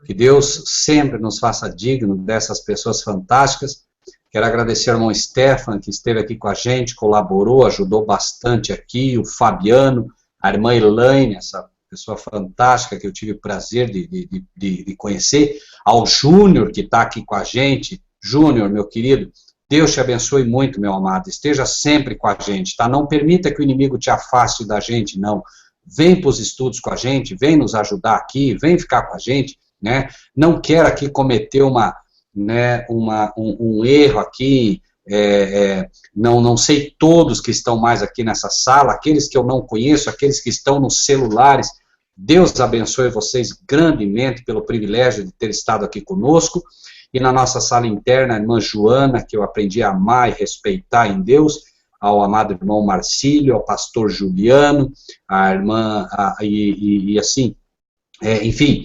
Que Deus sempre nos faça digno dessas pessoas fantásticas. Quero agradecer ao irmão Stefan, que esteve aqui com a gente, colaborou, ajudou bastante aqui, o Fabiano, a irmã Elaine, essa pessoa fantástica que eu tive o prazer de conhecer, ao Júnior, que está aqui com a gente. Júnior, meu querido, Deus te abençoe muito, meu amado, esteja sempre com a gente, tá? Não permita que o inimigo te afaste da gente, não. Vem para os estudos com a gente, vem nos ajudar aqui, vem ficar com a gente, né? Não quero aqui cometer um erro aqui, não sei todos que estão mais aqui nessa sala, aqueles que eu não conheço, aqueles que estão nos celulares. Deus abençoe vocês grandemente pelo privilégio de ter estado aqui conosco. E na nossa sala interna, a irmã Joana, que eu aprendi a amar e respeitar em Deus, ao amado irmão Marcílio, ao pastor Juliano, a irmã, enfim,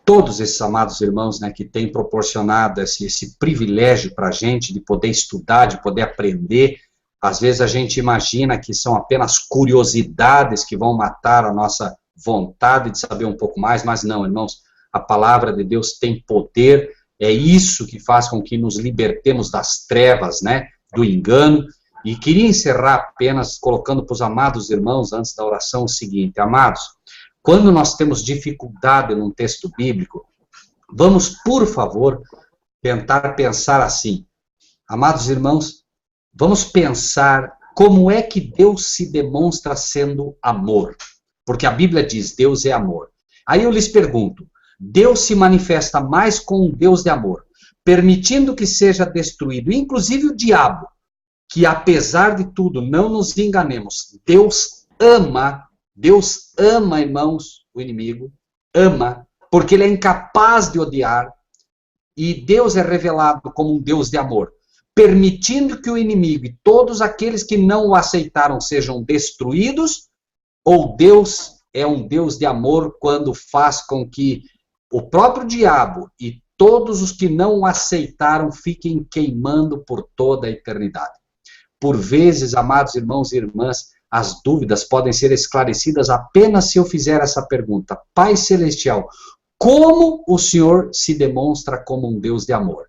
todos esses amados irmãos, né, que têm proporcionado esse privilégio para a gente de poder estudar, de poder aprender. Às vezes a gente imagina que são apenas curiosidades que vão matar a nossa vontade de saber um pouco mais, mas não, irmãos, a palavra de Deus tem poder, é isso que faz com que nos libertemos das trevas, né, do engano. E queria encerrar apenas colocando para os amados irmãos, antes da oração, o seguinte: amados, quando nós temos dificuldade num texto bíblico, vamos, por favor, tentar pensar assim. Amados irmãos, vamos pensar como é que Deus se demonstra sendo amor. Porque a Bíblia diz, Deus é amor. Aí eu lhes pergunto, Deus se manifesta mais com um Deus de amor, permitindo que seja destruído, inclusive o diabo, que apesar de tudo, não nos enganemos, Deus ama, irmãos, o inimigo, ama, porque ele é incapaz de odiar, e Deus é revelado como um Deus de amor, permitindo que o inimigo e todos aqueles que não o aceitaram sejam destruídos, ou Deus é um Deus de amor quando faz com que o próprio diabo e todos os que não o aceitaram fiquem queimando por toda a eternidade. Por vezes, amados irmãos e irmãs, as dúvidas podem ser esclarecidas apenas se eu fizer essa pergunta. Pai Celestial, como o Senhor se demonstra como um Deus de amor?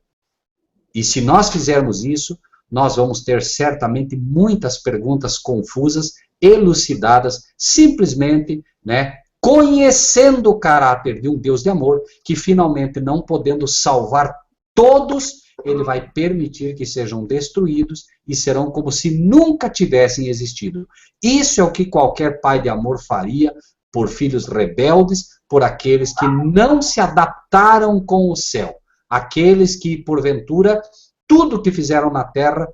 E se nós fizermos isso, nós vamos ter certamente muitas perguntas confusas, elucidadas, simplesmente, né, conhecendo o caráter de um Deus de amor, que finalmente, não podendo salvar todos, ele vai permitir que sejam destruídos e serão como se nunca tivessem existido. Isso é o que qualquer pai de amor faria por filhos rebeldes, por aqueles que não se adaptaram com o céu. Aqueles que, porventura, tudo que fizeram na terra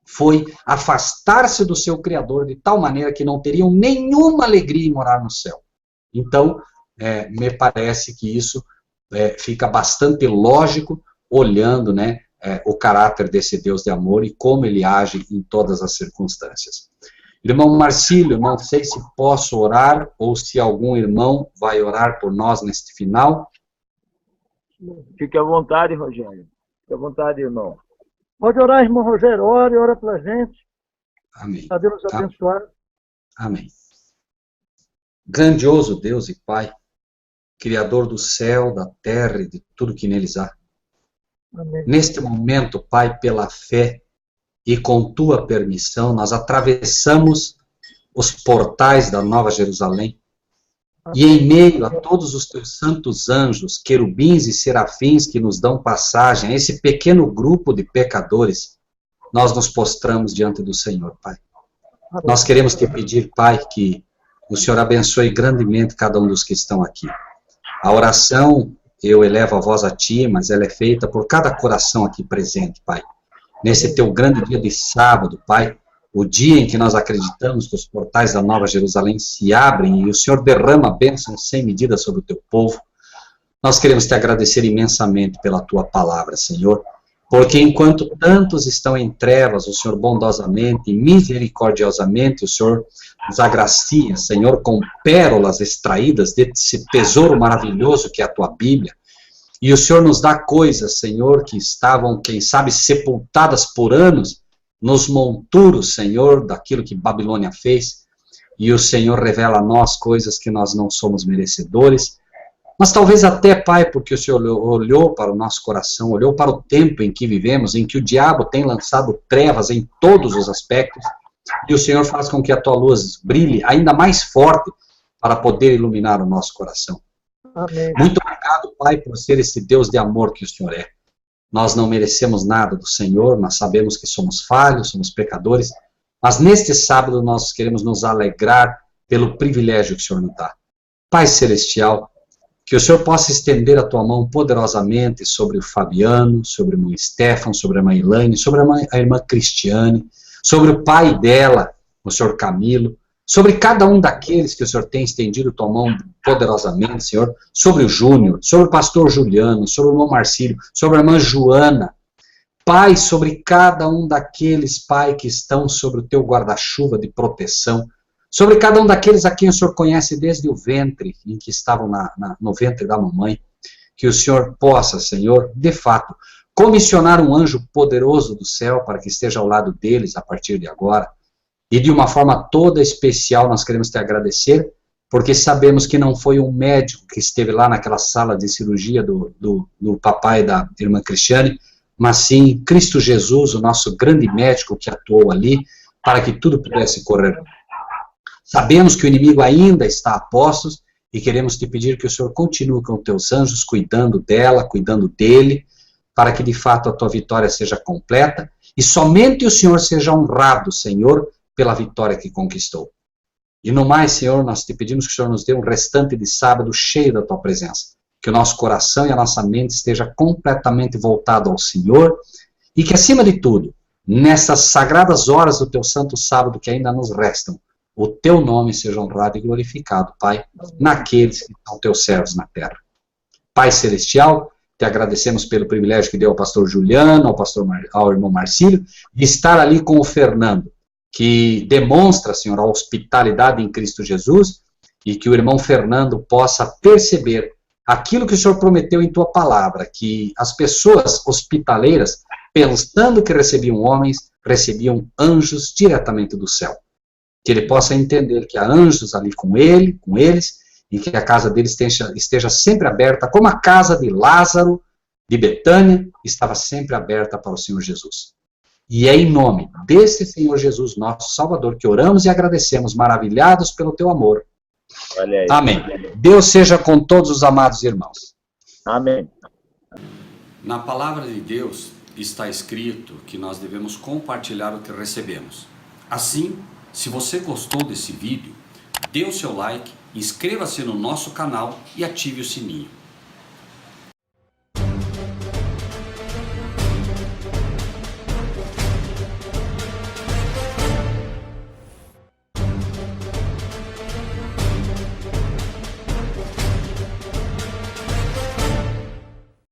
foi afastar-se do seu Criador de tal maneira que não teriam nenhuma alegria em morar no céu. Então, me parece que isso fica bastante lógico, olhando, né, o caráter desse Deus de amor e como ele age em todas as circunstâncias. Irmão Marcílio, não sei se posso orar ou se algum irmão vai orar por nós neste final. Fique à vontade, Rogério. Fique à vontade, irmão. Pode orar, irmão Rogério. Ora pela gente. Amém. A Deus abençoar. Amém. Grandioso Deus e Pai, Criador do céu, da terra e de tudo que neles há. Amém. Neste momento, Pai, pela fé e com Tua permissão, nós atravessamos os portais da Nova Jerusalém. E em meio a todos os Teus santos anjos, querubins e serafins que nos dão passagem, a esse pequeno grupo de pecadores, nós nos prostramos diante do Senhor, Pai. Nós queremos Te pedir, Pai, que o Senhor abençoe grandemente cada um dos que estão aqui. A oração, eu elevo a voz a Ti, mas ela é feita por cada coração aqui presente, Pai. Nesse Teu grande dia de sábado, Pai, o dia em que nós acreditamos que os portais da Nova Jerusalém se abrem e o Senhor derrama bênçãos sem medida sobre o Teu povo, nós queremos Te agradecer imensamente pela Tua palavra, Senhor, porque enquanto tantos estão em trevas, o Senhor bondosamente e misericordiosamente, o Senhor nos agracia, Senhor, com pérolas extraídas desse tesouro maravilhoso que é a Tua Bíblia, e o Senhor nos dá coisas, Senhor, que estavam, quem sabe, sepultadas por anos, nos monturos, Senhor, daquilo que Babilônia fez, e o Senhor revela a nós coisas que nós não somos merecedores, mas talvez até, Pai, porque o Senhor olhou para o nosso coração, olhou para o tempo em que vivemos, em que o diabo tem lançado trevas em todos os aspectos, e o Senhor faz com que a Tua luz brilhe ainda mais forte para poder iluminar o nosso coração. Amém. Muito obrigado, Pai, por ser esse Deus de amor que o Senhor é. Nós não merecemos nada do Senhor, nós sabemos que somos falhos, somos pecadores, mas neste sábado nós queremos nos alegrar pelo privilégio que o Senhor nos dá. Pai Celestial, que o Senhor possa estender a tua mão poderosamente sobre o Fabiano, sobre o irmão Stefan, sobre a irmã Elaine, sobre a irmã Cristiane, sobre o pai dela, o Senhor Camilo, sobre cada um daqueles que o Senhor tem estendido tua mão poderosamente, Senhor, sobre o Júnior, sobre o pastor Juliano, sobre o irmão Marcílio, sobre a irmã Joana. Pai, sobre cada um daqueles, Pai, que estão sobre o teu guarda-chuva de proteção, sobre cada um daqueles a quem o Senhor conhece desde o ventre, em que estavam no ventre da mamãe, que o Senhor possa, Senhor, de fato, comissionar um anjo poderoso do céu para que esteja ao lado deles a partir de agora. E de uma forma toda especial nós queremos te agradecer, porque sabemos que não foi um médico que esteve lá naquela sala de cirurgia do papai da irmã Cristiane, mas sim Cristo Jesus, o nosso grande médico que atuou ali, para que tudo pudesse correr. Sabemos que o inimigo ainda está a postos e queremos te pedir que o Senhor continue com os teus anjos, cuidando dela, cuidando dele, para que de fato a tua vitória seja completa e somente o Senhor seja honrado, Senhor, pela vitória que conquistou. E no mais, Senhor, nós te pedimos que o Senhor nos dê um restante de sábado cheio da tua presença, que o nosso coração e a nossa mente esteja completamente voltado ao Senhor e que, acima de tudo, nessas sagradas horas do teu santo sábado que ainda nos restam, o teu nome seja honrado e glorificado, Pai, naqueles que são teus servos na terra. Pai Celestial, te agradecemos pelo privilégio que deu ao pastor Juliano, ao irmão Marcílio, de estar ali com o Fernando, que demonstra, Senhor, a hospitalidade em Cristo Jesus, e que o irmão Fernando possa perceber aquilo que o Senhor prometeu em tua palavra, que as pessoas hospitaleiras, pensando que recebiam homens, recebiam anjos diretamente do céu. Que ele possa entender que há anjos ali com ele, com eles, e que a casa deles esteja sempre aberta, como a casa de Lázaro, de Betânia, estava sempre aberta para o Senhor Jesus. E é em nome desse Senhor Jesus, nosso Salvador, que oramos e agradecemos, maravilhados pelo teu amor. Amém. Deus seja com todos os amados irmãos. Amém. Na palavra de Deus está escrito que nós devemos compartilhar o que recebemos. Assim, se você gostou desse vídeo, dê o seu like, inscreva-se no nosso canal e ative o sininho.